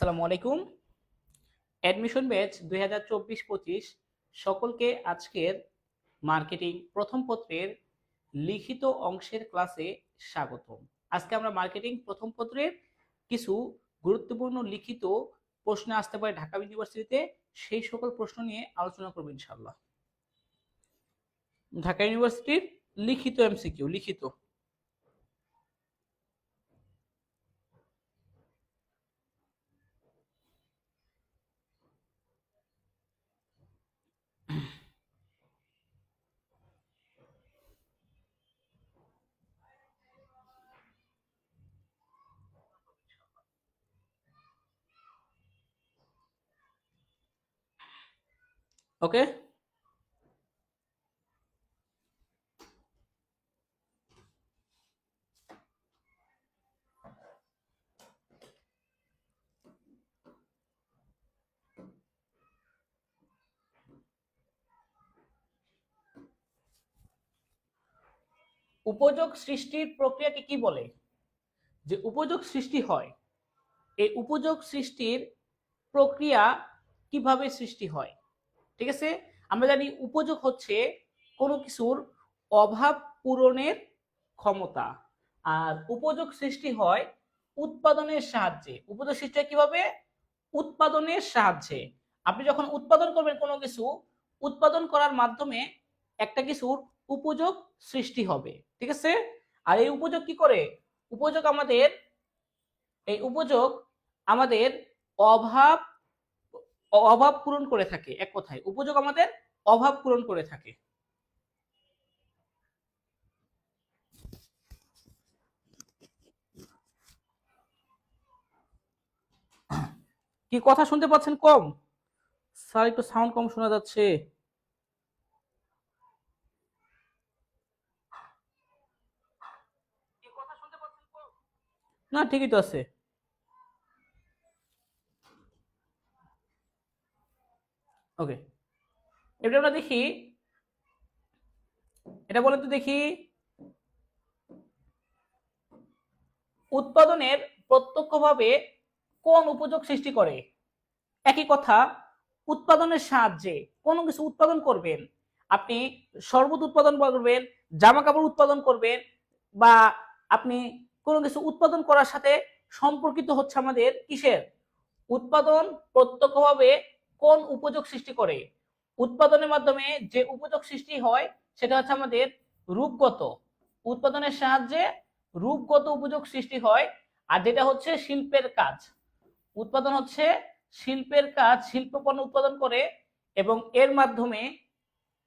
আসসালামু আলাইকুম। Admission batch 2024-25 সকলকে আজকের মার্কেটিং প্রথম পত্রের লিখিত অংশের ক্লাসে স্বাগতম। আজকে আমরা মার্কেটিং প্রথম পত্রের কিছু গুরুত্বপূর্ণ লিখিত প্রশ্ন আসতে পারে ঢাকা ইউনিভার্সিটিতে, সেই সকল প্রশ্ন নিয়ে আলোচনা করব ইনশাআল্লাহ। ঢাকা ইউনিভার্সিটির লিখিত এমসিকিউ লিখিত। ওকে, উপযোগ সৃষ্টির প্রক্রিয়াকে কি বলে? যে উপযোগ সৃষ্টি হয়, এই উপযোগ সৃষ্টির প্রক্রিয়া কিভাবে সৃষ্টি হয়? ঠিক আছে, আমরা জানি উপযোগ হচ্ছে কোনো কিছুর অভাব পূরণের ক্ষমতা, আর উপযোগ সৃষ্টি হয় উৎপাদনের সাহায্যে। উপযোগ সৃষ্টি হয় কিভাবে? উৎপাদনের সাহায্যে। আপনি যখন উৎপাদন করবেন কোনো কিছু, উৎপাদন করার মাধ্যমে একটা কিছুর উপযোগ সৃষ্টি হবে। ঠিক আছে, আর এই উপযোগ কি করে? উপযোগ আমাদের এই উপযোগ আমাদের অভাব অভাব পূরণ করে থাকে। এক কথায় উপযোগ আমাদের অভাব পূরণ করে থাকে। কি কথা শুনতে পাচ্ছেন কম? স্যার একটু সাউন্ড কম শোনা যাচ্ছে। না, ঠিকই তো আছে। ওকে, এটা আমরা দেখি, এটা বলে তো দেখি। উৎপাদনের প্রত্যক্ষভাবে কোন উপযোগ সৃষ্টি করে? একই কথা, উৎপাদনের সাহায্যে কোনো কিছু উৎপাদন করবেন, আপনি শরবত উৎপাদন করবেন, জামা কাপড় উৎপাদন করবেন, বা আপনি কোনো কিছু উৎপাদন করার সাথে সম্পর্কিত হচ্ছে আমাদের কিসের? উৎপাদন প্রত্যক্ষভাবে কোন উপযোগ সৃষ্টি করে? উৎপাদনের মাধ্যমে যে উপযোগ সৃষ্টি হয় সেটা হচ্ছে আমাদের রূপগত। উৎপাদনের সাহায্যে রূপগত উপযোগ সৃষ্টি হয়। আর যেটা হচ্ছে শিল্পের কাজ, উৎপাদন হচ্ছে শিল্পের কাজ, শিল্প পণ্য উৎপাদন করে এবং এর মাধ্যমে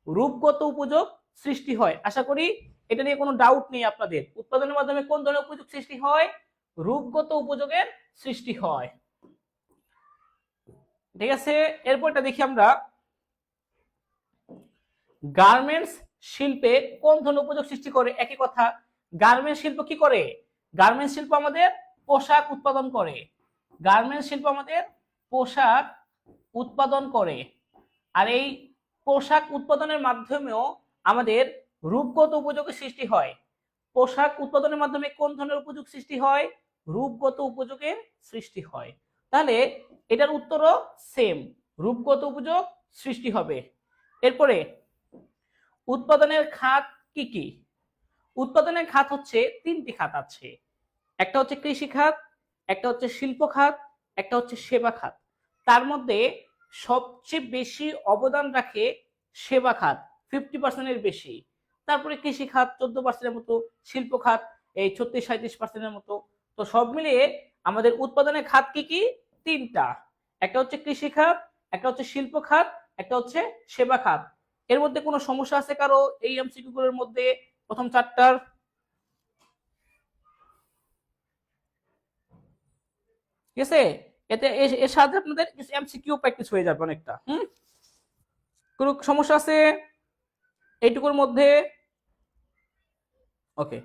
রূপগত উপযোগ সৃষ্টি হয়। আশা করি এটা নিয়ে কোনো ডাউট নেই আপনাদের। উৎপাদনের মাধ্যমে কোন ধরনের উপযোগ সৃষ্টি হয়? রূপগত উপযোগের সৃষ্টি হয়। ঠিক আছে, এরপরটা দেখি আমরা, গার্মেন্টস শিল্পে কোন ধরনের উপযোগ সৃষ্টি করে? একই কথা, গার্মেন্টস শিল্প কি করে? গার্মেন্টস শিল্প আমাদের পোশাক উৎপাদন করে। গার্মেন্টস শিল্প আমাদের পোশাক উৎপাদন করে। আর এই পোশাক উৎপাদনের মাধ্যমেও আমাদের রূপগত উপযোগের সৃষ্টি হয়। পোশাক উৎপাদনের মাধ্যমে কোন ধরনের উপযোগ সৃষ্টি হয়? রূপগত উপযোগের সৃষ্টি হয়। তাহলে এটার উত্তরও সেম, রূপগত উপযোগ সৃষ্টি হবে। এরপরে উৎপাদনের খাত কি কি? উৎপাদনের খাত হচ্ছে তিনটি খাত আছে। একটা হচ্ছে কৃষি খাত, একটা হচ্ছে শিল্প খাত, একটা হচ্ছে সেবা খাত। তার মধ্যে সবচেয়ে বেশি অবদান রাখে সেবা খাত, 50%-এর বেশি। তারপরে কৃষি খাত 14%-এর মতো, শিল্প খাত এই 36-37%-এর মতো। তো সব মিলিয়ে আমাদের উৎপাদনের খাত কি কি? তিনটা। একটা হচ্ছে কৃষি খাত, একটা হচ্ছে শিল্প খাত, একটা হচ্ছে সেবা খাত। এর মধ্যে কোনো সমস্যা আছে কারো এই এমসিকিউ গুলোর মধ্যে প্রথম চারটার? ঠিক আছে, এতে এর সাথে আপনাদের এমসিকিউ প্র্যাকটিস হয়ে যাবে অনেকটা। কোনো সমস্যা আছে এইটুকুর মধ্যে? ওকে,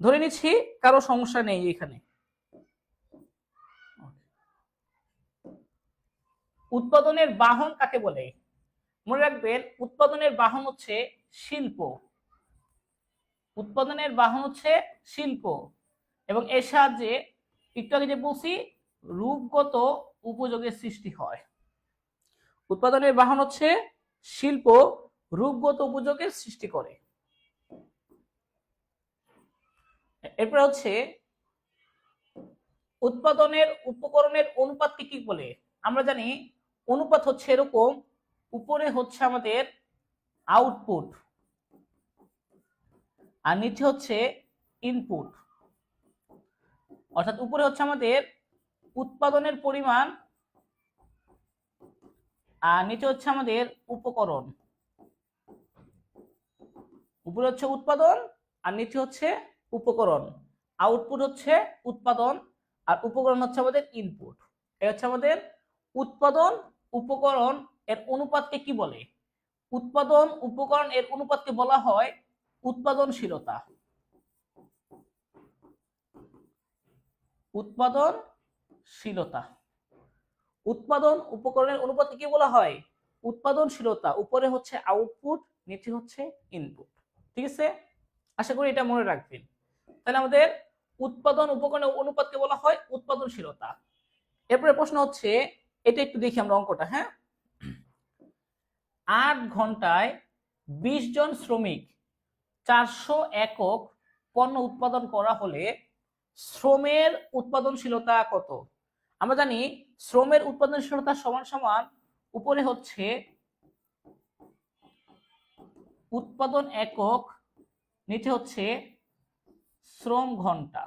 ধরে নিচ্ছি কারো সমস্যা নেই এখানে। উৎপাদনের বাহন কাকে বলে? মনে রাখবেন, উৎপাদনের বাহন হচ্ছে শিল্প। উৎপাদনের বাহন হচ্ছে শিল্প, এবং এর সাহায্যে একটু আগে যে বলছি রূপগত উপযোগের সৃষ্টি হয়। উৎপাদনের বাহন হচ্ছে শিল্প রূপগত উপযোগের সৃষ্টি করে। এরপর হচ্ছে উৎপাদনের উপকরণের অনুপাতকে কি বলে? আমরা জানি অনুপাত হচ্ছে এরকম, উপরে হচ্ছে আমাদের আউটপুট আর নিচে হচ্ছে ইনপুট, অর্থাৎ উপরে হচ্ছে আমাদের উৎপাদনের পরিমাণ আর নিচে হচ্ছে আমাদের উপকরণ। উপরে হচ্ছে উৎপাদন আর নিচে হচ্ছে উপকরণ। আউটপুট হচ্ছে উৎপাদন আর উপকরণ হচ্ছে আমাদের ইনপুট। এই হচ্ছে আমাদের উৎপাদন উপকরণ এর অনুপাতকে কি বলে? উৎপাদন উপকরণ এর অনুপাতকে বলা হয় উৎপাদনশীলতা। উৎপাদনশীলতা। উৎপাদন উপকরণের অনুপাতকে কি বলা হয়? উৎপাদনশীলতা। উপরে হচ্ছে আউটপুট, নিচে হচ্ছে ইনপুট। ঠিক আছে, আশা করি এটা মনে রাখবেন। তাহলে আমাদের উৎপাদন উপকরণের অনুপাতকে বলা হয় উৎপাদনশীলতা। এরপরে প্রশ্ন হচ্ছে, এটা একটু দেখি আমরা অঙ্কটা। হ্যাঁ, 8 ঘন্টায় 20 জন শ্রমিক 400 একক পণ্য উৎপাদন করা হলে শ্রমের উৎপাদনশীলতা কত? আমরা জানি শ্রমের উৎপাদনশীলতা সমান সমান উপরে হচ্ছে উৎপাদন একক, নিচে হচ্ছে শ্রম ঘন্টা।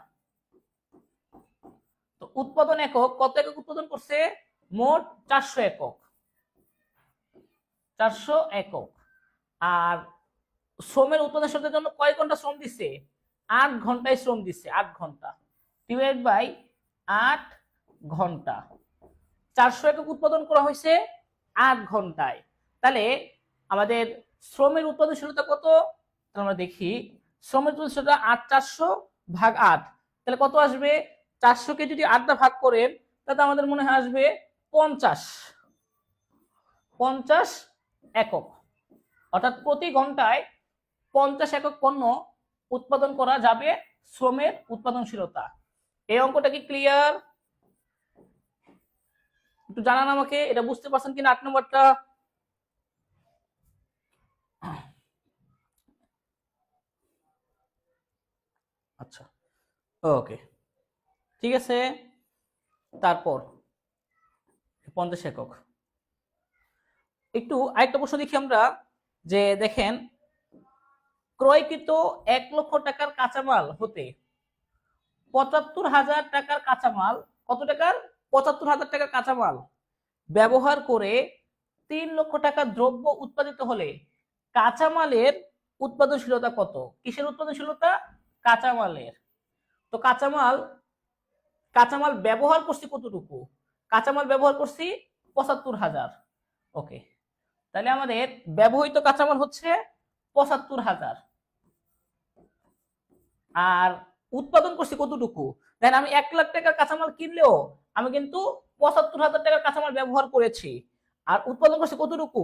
তো উৎপাদন একক কত একক উৎপাদন করছে? মোট 400 একক। 400 একক। আর শ্রমের উৎপাদনশীলতার জন্য কয় ঘন্টা শ্রম দিচ্ছে? 8 ঘন্টায় শ্রম দিচ্ছে। 8 ঘন্টা ডিভাইড বাই 8 ঘন্টা। 400 একক উৎপাদন করা হয়েছে 8 ঘন্টায়। তাহলে আমাদের শ্রমের উৎপাদনশীলতা কত? আমরা দেখি, শ্রমের উৎপাদনশীলতা 8/400 ভাগ 8, তাহলে কত আসবে? 400 কে যদি 8 দ্বারা ভাগ করেন তাহলে আমাদের মনে হয় আসবে 50 একক। অর্থাৎ প্রতি ঘন্টায় 50 একক পণ্য উৎপাদন করা যাবে শ্রমের উৎপাদনশীলতা। এই অঙ্কটা কি ক্লিয়ার? একটু জানান আমাকে, এটা বুঝতে পারছেন কিনা 8 নম্বরটা? আচ্ছা, ওকে, ঠিক আছে। তারপর 50 একক। একটু আরেকটা প্রশ্ন দেখি আমরা, যে দেখেন ক্রয়কৃত 1 লক্ষ টাকার কাঁচামাল হতে 75,000 টাকার কাঁচামাল, কত টাকার? 75,000 টাকার কাঁচামাল ব্যবহার করে 3 লক্ষ টাকার দ্রব্য উৎপাদিত হলে কাঁচামালের উৎপাদনশীলতা কত? কিসের উৎপাদনশীলতা? কাঁচামালের। তো কাঁচামাল ব্যবহার করছি কতটুকু? কাঁচামাল ব্যবহার করছি 75,000। ওকে, তাহলে আমাদের ব্যবহৃত কাঁচামাল হচ্ছে 75,000 আর উৎপাদন করছি কতটুকু? দেখেন আমি 1 লাখ টাকার কাঁচামাল কিনলেও আমি কিন্তু 75,000 টাকার কাঁচামাল ব্যবহার করেছি। আর উৎপাদন করছি কতটুকু?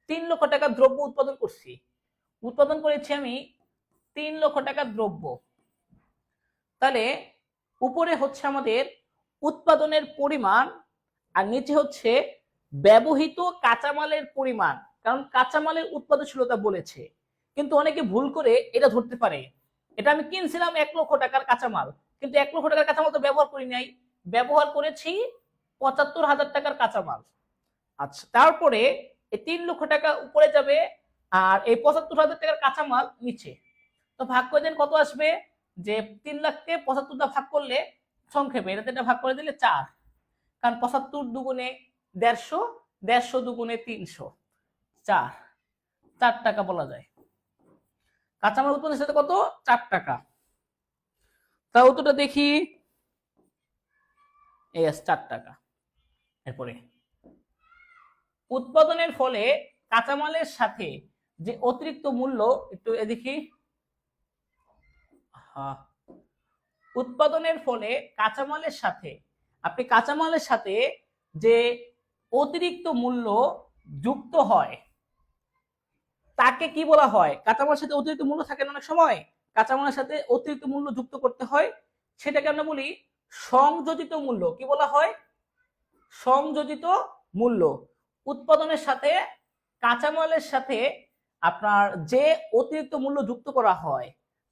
3 লক্ষ টাকার দ্রব্য উৎপাদন করছি। উৎপাদন করেছি আমি 3 লক্ষ টাকার দ্রব্য। তাহলে উপরে হচ্ছে আমাদের উৎপাদনের পরিমাণ আর নিচে হচ্ছে ব্যবহৃত কাঁচামালের পরিমাণ, কারণ কাঁচামালের উৎপাদনশীলতা বলেছে। কিন্তু অনেকে ভুল করে এটা ধরতে পারে, এটা আমি কিনছিলাম 1 লক্ষ টাকার কাঁচামাল, কিন্তু 1 লক্ষ টাকার কাঁচামাল তো ব্যবহার করি নাই, ব্যবহার করেছি 75,000 টাকার কাঁচামাল। আচ্ছা, তারপরে এই 3 লক্ষ টাকা উপরে যাবে আর এই 75,000 টাকার কাঁচামাল নিচে। তো ভাগ করে দেন, কত আসবে? যে 3 লাখকে 75 দ্বারা ভাগ করলে, সংক্ষেপে এটা ভাগ করে দিলে 4, কারণ 75 দুগুণে 150, 150 দুগুণে 300, 4 টাকা বলা যায়। কাঁচামাল উৎপাদনের সাথে কত? 4 টাকা। তা উত্তরটা দেখি, এই 4 টাকা। এরপরে উৎপাদনের ফলে কাঁচামালের সাথে যে অতিরিক্ত মূল্য, একটু দেখি। উৎপাদনের ফলে কাঁচামালের সাথে, আপনি কাঁচামালের সাথে যে অতিরিক্ত মূল্য যুক্ত হয় তাকে কি বলা হয়? কাঁচামালের সাথে অতিরিক্ত মূল্য থাকে না অনেক সময়, কাঁচামালের সাথে অতিরিক্ত মূল্য যুক্ত করতে হয়, সেটাকে আমরা বলি সংযোজিত মূল্য। কি বলা হয়? সংযোজিত মূল্য। উৎপাদনের সাথে কাঁচামালের সাথে আপনার যে অতিরিক্ত মূল্য যুক্ত করা হয়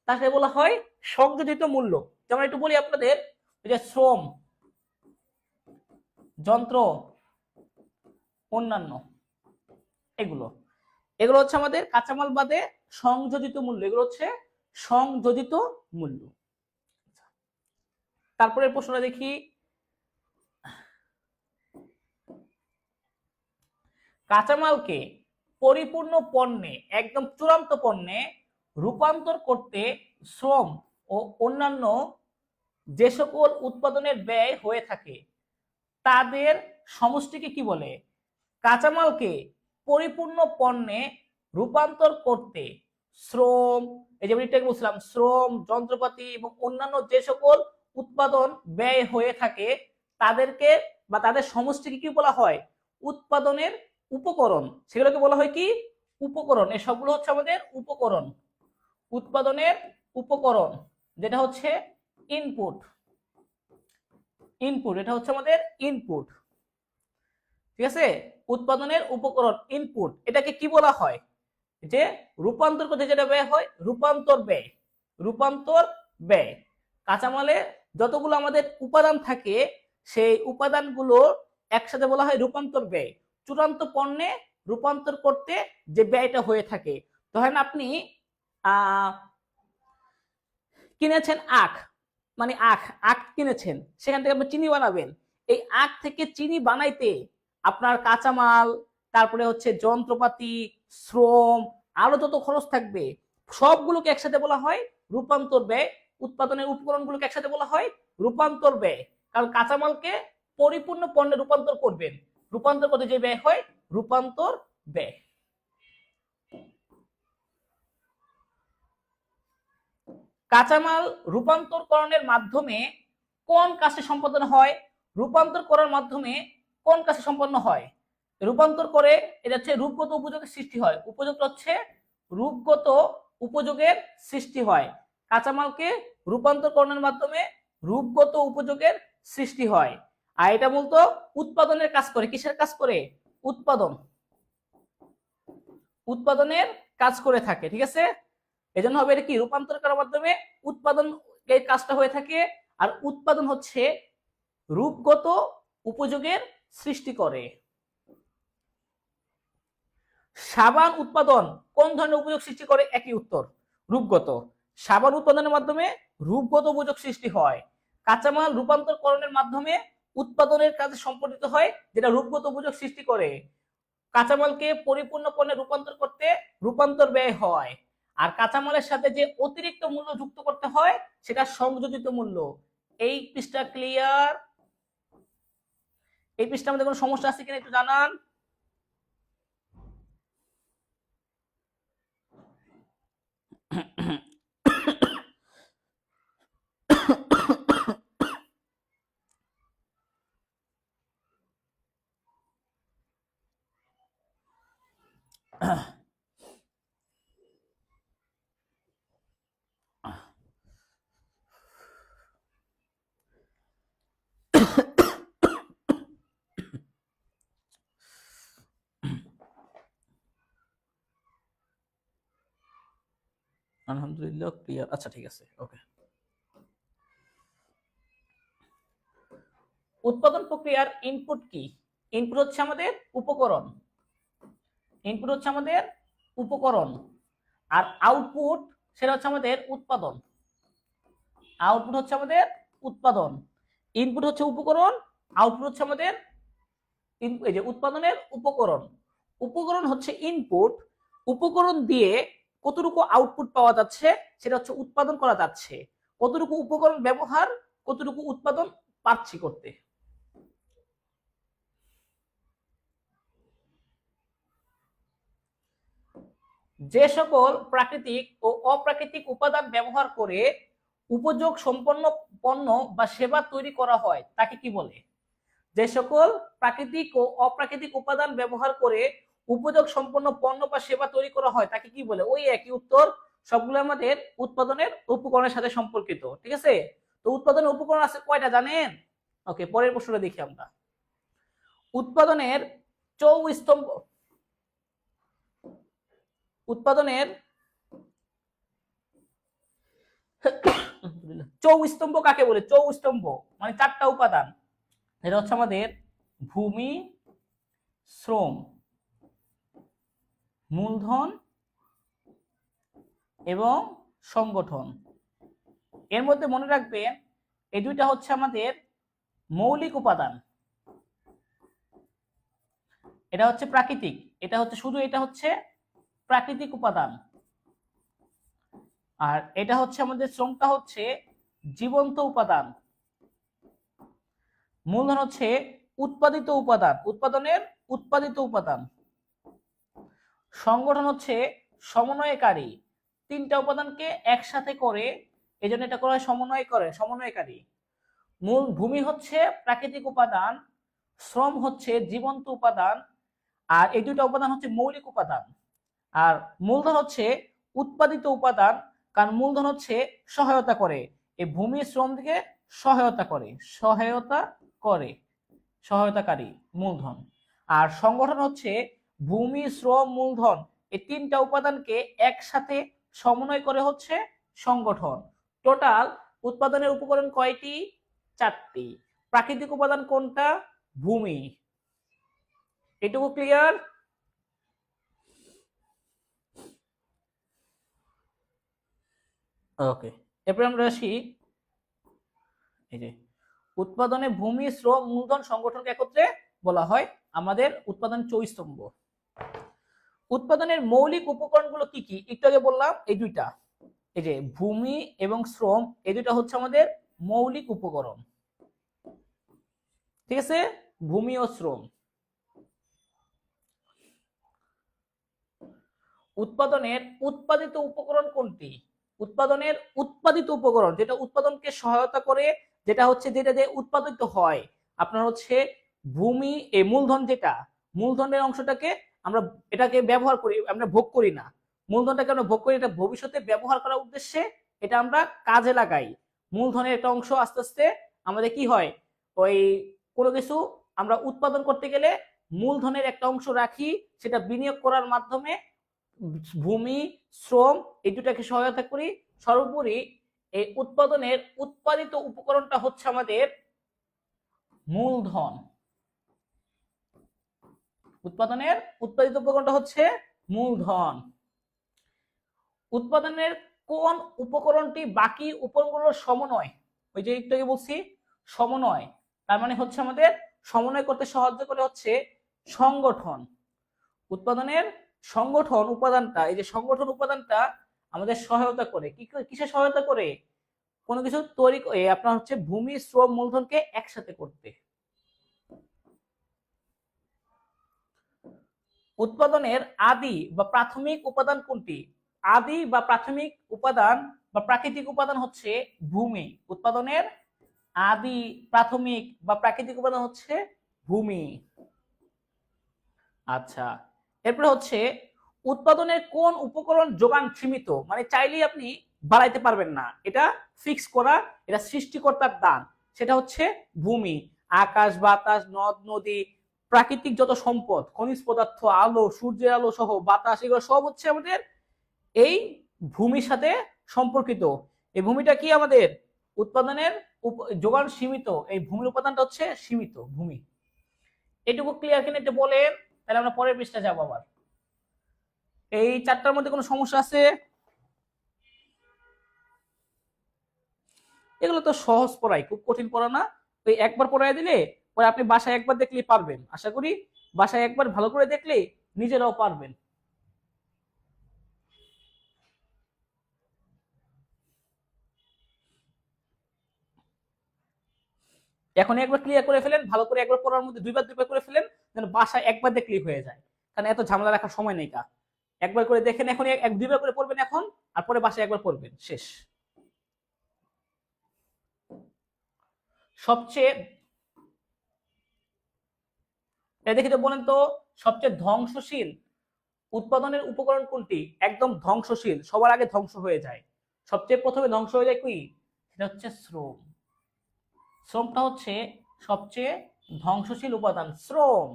তাকে বলা হয় সংযোজিত মূল্য। যেমন একটু বলি আপনাদের, যে শ্রম, যন্ত্র, অন্যান্য, এগুলো এগুলো হচ্ছে আমাদের কাঁচামাল বাদে সংযোজিত মূল্য। এগুলো হচ্ছে সংযোজিত মূল্য। তারপরে প্রশ্নটা দেখি, কাঁচামালকে পরিপূর্ণ পণ্যে, একদম চূড়ান্ত পণ্যে রূপান্তর করতে শ্রম ও অন্যান্য যে সকল উৎপাদনের ব্যয় হয়ে থাকে তাদের সমষ্টিকে কি বলে? কাঁচামালকে পরিপূর্ণ পণ্যে রূপান্তর করতে শ্রম, এই যে একটু বলছিলাম, শ্রম, যন্ত্রপাতি এবং অন্যান্য যে সকল উৎপাদন ব্যয় হয়ে থাকে তাদেরকে বা তাদের সমষ্টিকে কি বলা হয়? উৎপাদনের উপকরণ। সেগুলোকে বলা হয় কি? উপকরণ। এই সবগুলো হচ্ছে আমাদের উপকরণ, উৎপাদনের উপকরণ, যেটা হচ্ছে ইনপুট। ইনপুট, এটা হচ্ছে আমাদের ইনপুট। ঠিক আছে, উৎপাদনের উপকরণ ইনপুট, এটাকে কি বলা হয়? যে রূপান্তর করতে যেটা ব্যয় হয়, রূপান্তর ব্যয়। রূপান্তর ব্যয়। কাঁচামালে যতগুলো আমাদের উপাদান থাকে সেই উপাদানগুলো একসাথে বলা হয় রূপান্তর ব্যয়। চূড়ান্ত পণ্যে রূপান্তর করতে যে ব্যয়টা হয়ে থাকে, ধরেন আপনি কিনেছেন আখ, মানে আখ কিনেছেন, সেখান থেকে আপনি চিনি বানাবেন। এই আখ থেকে চিনি বানাইতে আপনার কাঁচামাল, তারপরে হচ্ছে যন্ত্রপাতি, শ্রম, আরো যত খরচ থাকবে সবগুলোকে একসাথে বলা হয় রূপান্তর ব্যয়। উৎপাদনের উপকরণগুলোকে একসাথে বলা হয় রূপান্তর ব্যয়। কারণ কাঁচামালকে পরিপূর্ণ পণ্যে রূপান্তর করবেন, রূপান্তর করতে যে ব্যয় হয় রূপান্তর ব্যয়। কাঁচামাল রূপান্তরকরণের মাধ্যমে কোন কাজটি সম্পাদন হয়? রূপান্তর করার মাধ্যমে কোন কাজটি সম্পন্ন হয়? রূপান্তর করে এটা হচ্ছে রূপগত উপযোগের সৃষ্টি হয়। উপযোগ হচ্ছে রূপগত উপযোগের সৃষ্টি হয়। কাঁচামালকে রূপান্তরকরণের মাধ্যমে রূপগত উপযোগের সৃষ্টি হয়। আর এটা মূলত উৎপাদনের কাজ করে। কিসের কাজ করে? উৎপাদন, উৎপাদনের কাজ করে থাকে। ঠিক আছে, এজন্য হবে এটা কি? রূপান্তর করার মাধ্যমে উৎপাদন এই কাজটা হয়ে থাকে। আর উৎপাদন হচ্ছে রূপগত উপযোগের সৃষ্টি করে। সাবান উৎপাদন কোন ধরনের উপযোগ সৃষ্টি করে? একই উত্তর, রূপগত। সাবান উৎপাদনের মাধ্যমে রূপগত উপযোগ সৃষ্টি হয়। কাঁচামাল রূপান্তরকরণের মাধ্যমে উৎপাদনের কাজে সম্পর্কিত হয়, যেটা রূপগত উপযোগ সৃষ্টি করে। কাঁচামালকে পরিপূর্ণ পণ্যে রূপান্তর করতে রূপান্তর ব্যয় হয়। আর কাঁচামালের সাথে যে অতিরিক্ত মূল্য যুক্ত করতে হয় সেটা সংযোজিত মূল্য। এই পৃষ্ঠা ক্লিয়ার? এই পৃষ্ঠার মধ্যে কোনো সমস্যা আছে কিনা একটু জানান। আলহামদুলিল্লাহ ক্লিয়ার। আচ্ছা ঠিক আছে, ওকে। উৎপাদন প্রক্রিয়ার ইনপুট কি? ইনপুট হচ্ছে আমাদের উপকরণ। ইনপুট হচ্ছে আমাদের উপকরণ। আর আউটপুট সেটা হচ্ছে আমাদের উৎপাদন। আউটপুট হচ্ছে আমাদের উৎপাদন। ইনপুট হচ্ছে উপকরণ, আউটপুট হচ্ছে আমাদের এই যে উৎপাদনের উপকরণ। উপকরণ হচ্ছে ইনপুট, উপকরণ দিয়ে কতটুকু আউটপুট পাওয়া যাচ্ছে সেটা হচ্ছে উৎপাদন করা যাচ্ছে। কতটুকু উপকরণ ব্যবহার, কতটুকু উৎপাদন পাচ্ছি করতে। যে সকল প্রাকৃতিক ও অপ্রাকৃতিক উপাদান ব্যবহার করে উপযোগ সম্পন্ন পণ্য বা সেবা তৈরি করা হয় তাকে কি বলে? যে সকল প্রাকৃতিক ও অপ্রাকৃতিক উপাদান ব্যবহার করে উপযোগ সম্পন্ন পণ্য বা সেবা তৈরি করা হয় তাকে কি বলে? ওই একই উত্তর, সবগুলো আমাদের উৎপাদনের উপকরণের সাথে সম্পর্কিত। ঠিক আছে, তো উৎপাদনের উপকরণ আছে কয়টা জানেন? ওকে, পরের প্রশ্নটা দেখি আমরা। উৎপাদনের চৌস্তম্ভ উৎপাদনের চৌস্তম্ভ কাকে বলে? চৌস্তম্ভ মানে চারটা উপাদান। এটা হচ্ছে আমাদের ভূমি, শ্রম, মূলধন এবং সংগঠন। এর মধ্যে মনে রাখবেন এই দুইটা হচ্ছে আমাদের মৌলিক উপাদান। এটা হচ্ছে প্রাকৃতিক, এটা হচ্ছে শুধু এটা হচ্ছে প্রাকৃতিক উপাদান। আর এটা হচ্ছে আমাদের শ্রমটা হচ্ছে জীবন্ত উপাদান। মূলধন হচ্ছে উৎপাদিত উপাদান, উৎপাদনের উৎপাদিত উপাদান। সংগঠন হচ্ছে সমন্বয়কারী, তিনটা উপাদানকে একসাথে করে, এই জন্য এটা করা হয় সমন্বয়কারী। মূল ভূমি হচ্ছে প্রাকৃতিক উপাদান, শ্রম হচ্ছে জীবন্ত উপাদান, আর এই দুইটা উপাদান হচ্ছে মৌলিক উপাদান। আর মূলধন হচ্ছে উৎপাদিত উপাদান, কারণ মূলধন হচ্ছে সহায়তা করে, এই ভূমি শ্রম দিকে সহায়তাকারী মূলধন। আর সংগঠন হচ্ছে ভূমি, শ্রম, মূলধন এই তিনটা উপাদানকে একসাথে সমন্বয় করে হচ্ছে সংগঠন। টোটাল উৎপাদনের উপকরণ কয়টি? 4টি। প্রাকৃতিক উপাদান কোনটা? ভূমি। এটুকু ক্লিয়ার? ওকে, এরপর আমরা আসি এই যে উৎপাদনে ভূমি, শ্রম, মূলধন, সংগঠনকে একত্রে বলা হয় আমাদের উৎপাদন চৌস্তম্ভ। উৎপাদনের মৌলিক উপকরণগুলো কি কি? একটু আগে বললাম এই দুইটা, এই যে ভূমি এবং শ্রম, এই দুইটা হচ্ছে আমাদের মৌলিক উপকরণ। ঠিক আছে, ভূমি ও শ্রম। উৎপাদনের উৎপাদিত উপকরণ কোনটি? উৎপাদনের উৎপাদিত উপকরণ যেটা উৎপাদনকে সহায়তা করে, যেটা হচ্ছে যেটা দিয়ে উৎপাদিত হয় আপনার হচ্ছে ভূমি, এই মূলধন, যেটা মূলধনের অংশটাকে আমরা এটাকে ব্যবহার করি, আমরা ভোগ করি না। মূলধনটাকে আমরা ভোগ করি, এটা ভবিষ্যতে ব্যবহার করার উদ্দেশ্যে এটা আমরা কাজে লাগাই। মূলধনের একটা অংশ আস্তে আস্তে আমাদের কি হয়, ওই কোনো কিছু আমরা উৎপাদন করতে গেলে মূলধনের একটা অংশ রাখি, সেটা বিনিয়োগ করার মাধ্যমে ভূমি, শ্রম এই দুটাকে সহায়তা করি। সর্বোপরি এই উৎপাদনের উৎপাদিত উপকরণটা হচ্ছে আমাদের মূলধন। উৎপাদনের উৎপাদিত উপকরণটা হচ্ছে মূলধন। উৎপাদনের কোন উপকরণটি বাকি উপকরণগুলোর সমন্বয়? ওই যে একটু আগে বলছি সমন্বয়, তার মানে হচ্ছে আমাদের সমন্বয় করতে সাহায্য করে হচ্ছে সংগঠন। উৎপাদনের সংগঠন উপাদানটা, এই যে সংগঠন উপাদানটা আমাদের সহায়তা করে, কিসে সহায়তা করে? কোনো কিছু তৈরি আপনার হচ্ছে ভূমি, শ্রম, মূলধনকে একসাথে করতে। উৎপাদনের আদি বা প্রাথমিক উপাদান কোনটি? আদি বা প্রাথমিক উপাদান বা প্রাকৃতিক উপাদান হচ্ছে ভূমি। উৎপাদনের আদি, প্রাথমিক বা প্রাকৃতিক উপাদান হচ্ছে ভূমি। আচ্ছা, এরপরে হচ্ছে উৎপাদনের কোন উপকরণ যোগান সীমিত, মানে চাইলেই আপনি বাড়াইতে পারবেন না, এটা ফিক্স করা, এটা সৃষ্টিকর্তার দান, সেটা হচ্ছে ভূমি। আকাশ, বাতাস, নদ নদী, প্রাকৃতিক যত সম্পদ, খনিজ পদার্থ, আলো, সূর্যের আলো সহ বাতাস, এগুলো সব হচ্ছে আমাদের এই ভূমির সাথে সম্পর্কিত। এই ভূমিটা কি আমাদের উৎপাদনের যোগান সীমিত, এই ভূমির উপাদানটা হচ্ছে সীমিত ভূমি। এটুকু ক্লিয়ার কিনা এটা বলেন, তাহলে আমরা পরের পৃষ্ঠা যাবো। আবার এই চারটার মধ্যে কোনো সমস্যা আছে? এগুলো তো সহজ পড়াই, খুব কঠিন পড়া না। ওই একবার পড়াই দিলে পরে আপনি বাসায় একবার দেখলেই পারবেন। আশা করি বাসায় একবার ভালো করে দেখলে নিজেরাও পারবেন। এখন একবার ক্লিয়ার করে ফেলেন, ভালো করে একবার পড়ার মধ্যে দুইবার করে ফেলেন, যেন বাসায় একবার দেখলেই হয়ে যায়, কারণ এত ঝামেলা রাখার সময় নেই। একবার করে দেখেন, এখন দুইবার করে পড়বেন এখন, আর পরে বাসায় একবার পড়বেন, শেষ। সবচেয়ে দেখি তো, বলেন তো সবচেয়ে ধ্বংসশীল উৎপাদনের উপকরণ কোনটি? একদম ধ্বংসশীল, সবার আগে ধ্বংস হয়ে যায়, সবচেয়ে প্রথমে ধ্বংস হয়ে যায় কি? সেটা হচ্ছে শ্রম। শ্রমটা হচ্ছে সবচেয়ে ধ্বংসশীল উপাদান শ্রম।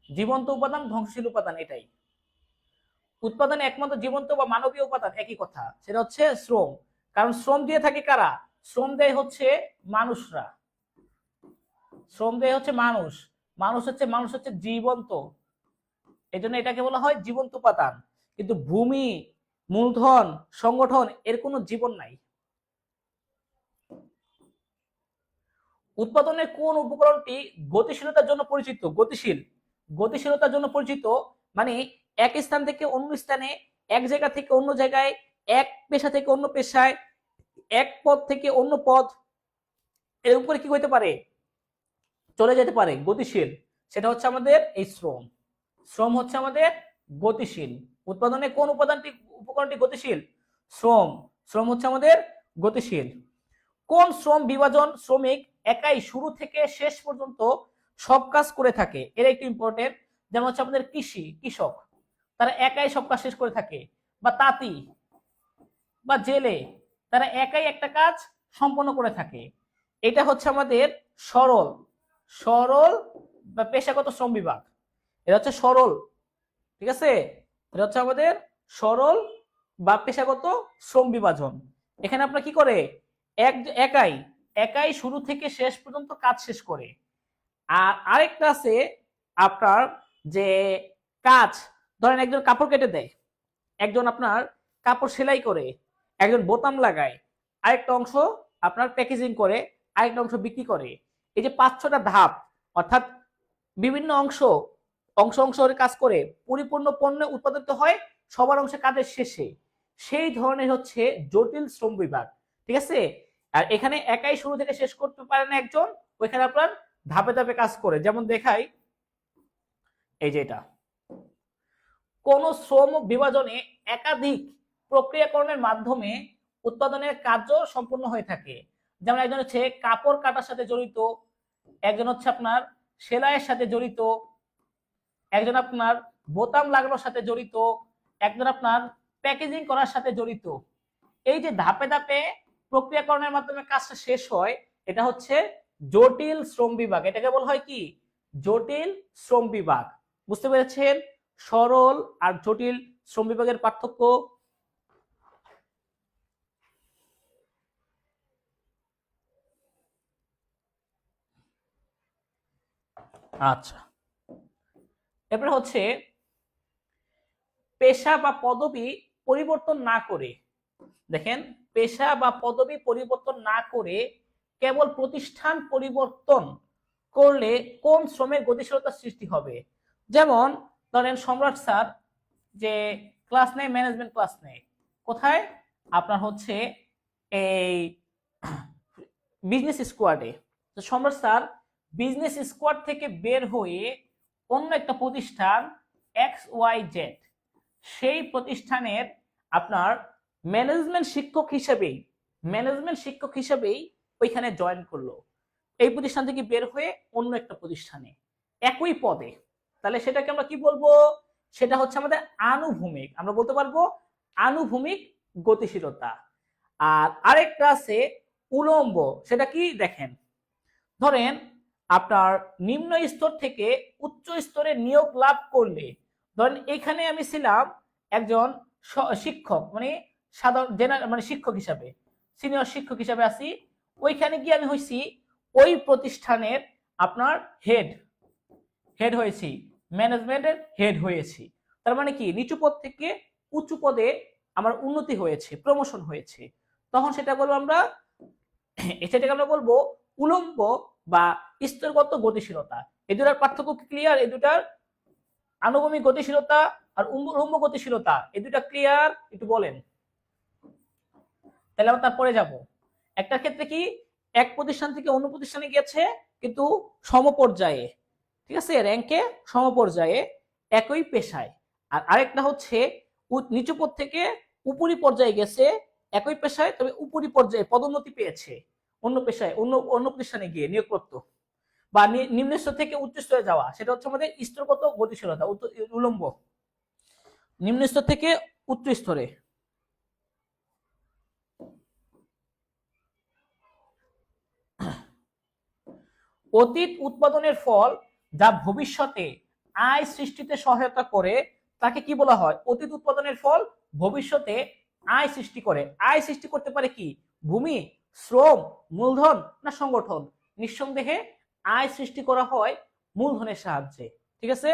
জীবন্ত উপাদান, ধ্বংসশীল উপাদান, এটাই। উৎপাদনে একমাত্র জীবন্ত বা মানবীয় উপাদান একই কথা, সেটা হচ্ছে শ্রম। কারণ শ্রম দিয়ে থাকে কারা? শ্রম দেয় হচ্ছে মানুষরা। শ্রম দেয় হচ্ছে মানুষ। মানুষ হচ্ছে জীবন্ত, এই জন্য এটাকে বলা হয় জীবন্ত উপাদান। কিন্তু ভূমি, মূলধন, সংগঠন এর কোনো জীবন নাই। উৎপাদনের কোন উপকরণটি গতিশীলতার জন্য পরিচিত? গতিশীল, গতিশীলতার জন্য পরিচিত মানে এক স্থান থেকে অন্য স্থানে, এক জায়গা থেকে অন্য জায়গায়, এক পেশা থেকে অন্য পেশায়, এক পদ থেকে অন্য পদ, এর উপরে কি হইতে পারে? চলে যেতে পারে, গতিশীল। সেটা হচ্ছে আমাদের এই শ্রম। শ্রম হচ্ছে আমাদের গতিশীল। উৎপাদনে কোন উপকরণটি গতিশীল? শ্রম। শ্রম হচ্ছে আমাদের গতিশীল। কোন শ্রম বিভাজন শ্রমিক একাই শুরু থেকে শেষ পর্যন্ত সব কাজ করে থাকে? এর একটু ইম্পর্টেন্ট। যেমন হচ্ছে আমাদের কৃষক, তারা একাই সব কাজ শেষ করে থাকে। বা তাঁতি বা জেলে, তারা একাই একটা কাজ সম্পন্ন করে থাকে। এটা হচ্ছে আমাদের সরল সরল বা পেশাগত শ্রম বিভাগ। এটা হচ্ছে সরল, ঠিক আছে? এটা হচ্ছে আমাদের সরল বা পেশাগত শ্রম বিভাজন। এখানে আপনার কি করে? একাই একাই শুরু থেকে শেষ পর্যন্ত কাজ শেষ করে। আর আরেকটা আছে আপনার যে কাজ, ধরেন একজন কাপড় কেটে দেয়, একজন আপনার কাপড় সেলাই করে, একজন বোতাম লাগায়, আরেকটা অংশ আপনার প্যাকেজিং করে, আরেকটা অংশ বিক্রি করে। এই যে 5-6টা ধাপ, অর্থাৎ বিভিন্ন অংশ অংশ অংশ করে কাজ করে পরিপূর্ণ পণ্য উৎপাদিত হয় সবার অংশে কাজের শেষে, সেই ধরনের হচ্ছে জটিল শ্রম বিভাগ, ঠিক আছে? আর এখানে একাই শুরু থেকে শেষ করতে পারে না একজন, ওইখানে আপনার ধাপে ধাপে কাজ করে। যেমন দেখাই, এই যে এটা, কোন শ্রম বিভাজনে একাধিক প্রক্রিয়াকরণের মাধ্যমে উৎপাদনের কার্য সম্পূর্ণ হয়ে থাকে। যেমন একজন হচ্ছে কাপড় কাটার সাথে জড়িত, একজন হচ্ছে আপনার সেলাইয়ের সাথে জড়িত, একজন আপনার বোতাম লাগানোর সাথে জড়িত, একজন আপনার প্যাকেজিং করার সাথে জড়িত। এই যে ধাপে ধাপে প্রক্রিয়াকরণের মাধ্যমে কাজটা শেষ হয়, এটা হচ্ছে জটিল শ্রম বিভাগ। এটাকে বলা হয় কি? জটিল শ্রম বিভাগ। বুঝতে পেরেছেন সরল আর জটিল শ্রম বিভাগের পার্থক্য? আচ্ছা, এরপরে হচ্ছে পেশা বা পদবি পরিবর্তন না করে, দেখেন, পেশা বা পদবি পরিবর্তন না করে কেবল প্রতিষ্ঠান পরিবর্তন করলে কোন শ্রমের গতিশীলতা সৃষ্টি হবে? যেমন ধরেন সম্রাট স্যার যে ক্লাস নেয়, ম্যানেজমেন্ট ক্লাস নেয় কোথায়? আপনার হচ্ছে এই বিজনেস স্কোয়াডে। সম্রাট স্যার বিজনেস স্কোয়াড থেকে বের হয়ে অন্য একটা প্রতিষ্ঠান XYZ, সেই প্রতিষ্ঠানের আপনার ম্যানেজমেন্ট শিক্ষক হিসেবেই ওইখানে জয়েন করলো। এই প্রতিষ্ঠান থেকে বের হয়ে অন্য একটা প্রতিষ্ঠানে একই পদে, তাহলে সেটাকে আমরা কি বলবো? সেটা হচ্ছে আমাদের আনুভূমিক, আমরা বলতে পারবো আনুভূমিক গতিশীলতা। আর আরেকটা আছে উলম্ব, সেটা কি? দেখেন, ধরেন আপনার নিম্ন স্তর থেকে উচ্চ স্তরে নিয়োগ লাভ করলে, ধরেন এখানে আমি ছিলাম একজন শিক্ষক, মানে সাধারণ জেনারেল মানে শিক্ষক হিসাবে, সিনিয়র শিক্ষক হিসাবে আছি, ওইখানে গিয়ে আমি হয়েছি ওই প্রতিষ্ঠানের আপনার হেড হয়েছি, ম্যানেজমেন্টের হেড হয়েছি। তার মানে কি? নিচু পদ থেকে উঁচু পদে আমার উন্নতি হয়েছে, প্রমোশন হয়েছে। তখন সেটা বলবো আমরা সেটাকে আমরা বলবো উলম্ব বা স্তরগত গতিশীলতা। এই দুটার পার্থক্য ক্লিয়ার? এই দুটার আনুভূমিক গতিশীলতা আর উলম্ব গতিশীলতা, এই দুটা ক্লিয়ার? একটু বলেন, তাহলে আমরা তারপরে যাব। একটা ক্ষেত্রে কি এক প্রতিষ্ঠান থেকে অন্য প্রতিষ্ঠানে গেছে কিন্তু সমপর্যায়ে, ঠিক আছে, র্যাঙ্কে সমপর্যায়ে একই পেশায়। আর আরেকটা হচ্ছে নিচু পদ থেকে উপরি পর্যায়ে গেছে একই পেশায়, তবে উপরি পর্যায়ে পদোন্নতি পেয়েছে অন্য পেশায়, অন্য প্রতিষ্ঠানে গিয়ে নিয়োগপ্রাপ্ত। বা নিম্ন স্তর থেকে উচ্চ স্তরে যাওয়া, সেটা হচ্ছে আমাদের স্তরগত গতিশীলতা, উলম্ব। নিম্ন স্তর থেকে উচ্চ স্তরে। অতীত উৎপাদনের ফল যা ভবিষ্যতে আয় সৃষ্টিতে সহায়তা করে তাকে কি বলা হয়? অতীত উৎপাদনের ফল ভবিষ্যতে আয় সৃষ্টি করে। আয় সৃষ্টি করতে পারে কি? ভূমি, শ্রম, মূলধন না সংগঠন? নিঃসন্দেহে আয় সৃষ্টি করা হয় মূলধনের সাহায্যে। ঠিক আছে,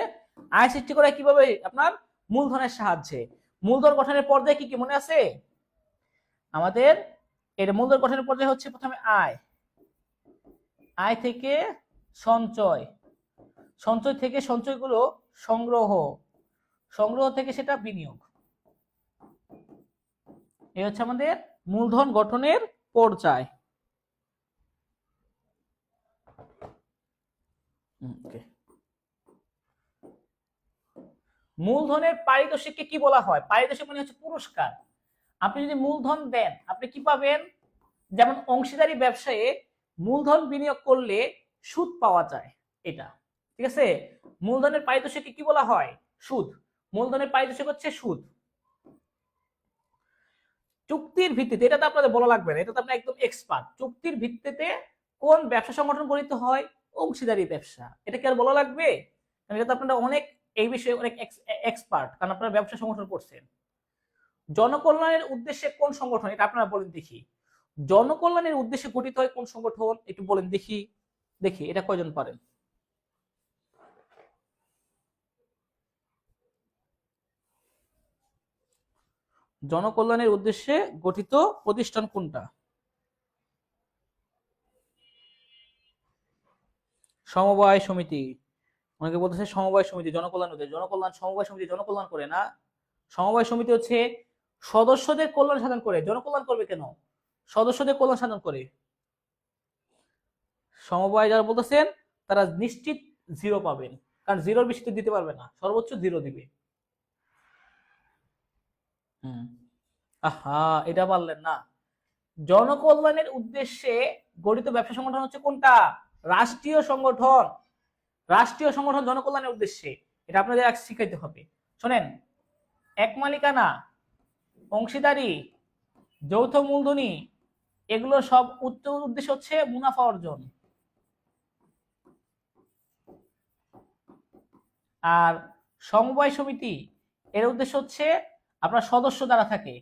আয় সৃষ্টি করা কিভাবে? আপনার মূলধনের সাহায্যে। মূলধন গঠনের পর্যায়ে কি কি মনে আছে আমাদের? এর মূলধন গঠনের পর্যায়ে হচ্ছে প্রথমে আয়, আয় থেকে সঞ্চয়, সঞ্চয় থেকে সঞ্চয়গুলো সংগ্রহ, সংগ্রহ থেকে সেটা বিনিয়োগ। এই হচ্ছে আমাদের মূলধন গঠনের পর্যায়। মূলধনের পারিতোষিককে কি বলা হয়? পারিতোষিক মানে হচ্ছে পুরস্কার। আপনি যদি মূলধন দেন আপনি কি পাবেন? যেমন অংশীদারি ব্যবসায়ে মূলধন বিনিয়োগ করলে সুদ পাওয়া যায়, এটা। ঠিক আছে, মূলধনের পারিতোষিককে কি বলা হয়? সুদ। মূলধনের পারিতোষিক হচ্ছে সুদ। চুক্তির ভিত্তিতে, এটা তো আপনাদের বলা লাগবে না, এটা তো আপনি একদম এক্সপার্ট। চুক্তির ভিত্তিতে কোন ব্যবসা সংগঠন গঠিত হয়? অংশীদারি ব্যবসা। এটা কি আর বলা লাগবে? এটা তো আপনারা অনেক এই বিষয়ে অনেক এক্সপার্ট, কারণ আপনারা ব্যবসা সংগঠন করছেন। জনকল্যাণের উদ্দেশ্যে কোন সংগঠন? এটা আপনারা বলেন দেখি। জনকল্যাণের উদ্দেশ্যে গঠিত হয় কোন সংগঠন? একটু বলেন দেখি, দেখি এটা কয়জন পারেন। জনকল্যাণের উদ্দেশ্যে গঠিত প্রতিষ্ঠান কোনটা? সমবায় সমিতি। অনেকে বলতেছে সমবায় সমিতি জনকল্যাণ উদ্দেশ্যে। জনকল্যাণ, সমবায় সমিতি জনকল্যাণ করে না। সমবায় সমিতি হচ্ছে সদস্যদের কল্যাণ সাধন করে। জনকল্যাণ করবে কেন? সদস্যদের কল্যাণ সাধন করে। সমবায় যারা বলতেছেন তারা নিশ্চিত জিরো পাবেন, কারণ জিরোর বেশি তো দিতে পারবে না, সর্বোচ্চ জিরো দিবে। আহা, এটা পারলেন না। জনকল্যাণের উদ্দেশ্যে গঠিত ব্যবসা সংগঠন হচ্ছে কোনটা? রাষ্ট্রীয় সংগঠন। রাষ্ট্রীয় সংগঠন জনকল্যাণের উদ্দেশ্যে, এটা আপনাদের এক শিখাইতে হবে। শোনেন, এক মালিকানা, অংশীদারি, যৌথ মূলধনী, এগুলো সব উদ্দেশ্য হচ্ছে মুনাফা অর্জন। আর সমবায় সমিতি এর উদ্দেশ্য হচ্ছে আপনার সদস্য দ্বারা থাকে,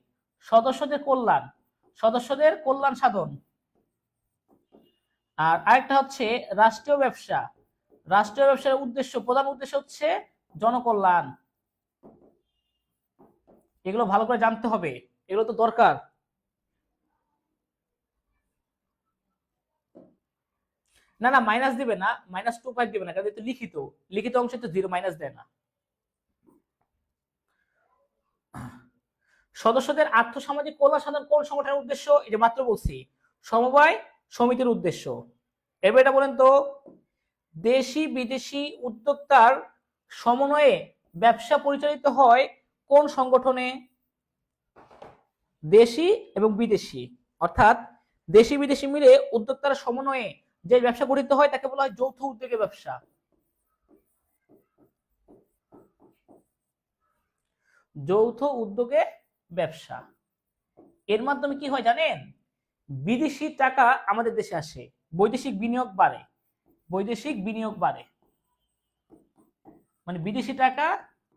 সদস্যদের কল্যাণ, সদস্যদের কল্যাণ সাধন। আর আরেকটা হচ্ছে রাষ্ট্রীয় ব্যবসা। রাষ্ট্রীয় ব্যবসার উদ্দেশ্য, প্রধান উদ্দেশ্য হচ্ছে জনকল্যাণ। এগুলো ভালো করে জানতে হবে, এগুলো তো দরকার। না না, মাইনাস দিবে না, -2.5 দিবে না, কারণ এটা লিখিত, লিখিত অংশে তো জিরো মাইনাস দেয় না। সদস্যদের আর্থসামাজিক কল্যাণ সাধন কোন সংগঠনের উদ্দেশ্য? এটা মাত্র বলছি, সমবায় সমিতির উদ্দেশ্য। এবার এটা বলেন তো, দেশি বিদেশি উদ্যোক্তার সমন্বয়ে ব্যবসা পরিচালিত হয় কোন সংগঠনে? দেশি এবং বিদেশি, অর্থাৎ দেশি বিদেশি মিলে উদ্যোক্তার সমন্বয়ে যে ব্যবসা গঠিত হয় তাকে বলা হয় যৌথ উদ্যোগে ব্যবসা। যৌথ উদ্যোগে ব্যবসা। এর মাধ্যমে কি হয় জানেন? বিদেশি টাকা আমাদের দেশে আসে, বৈদেশিক বিনিয়োগ বাড়ে, বৈদেশিক বিনিয়োগ বাড়ে, মানে বিদেশি টাকা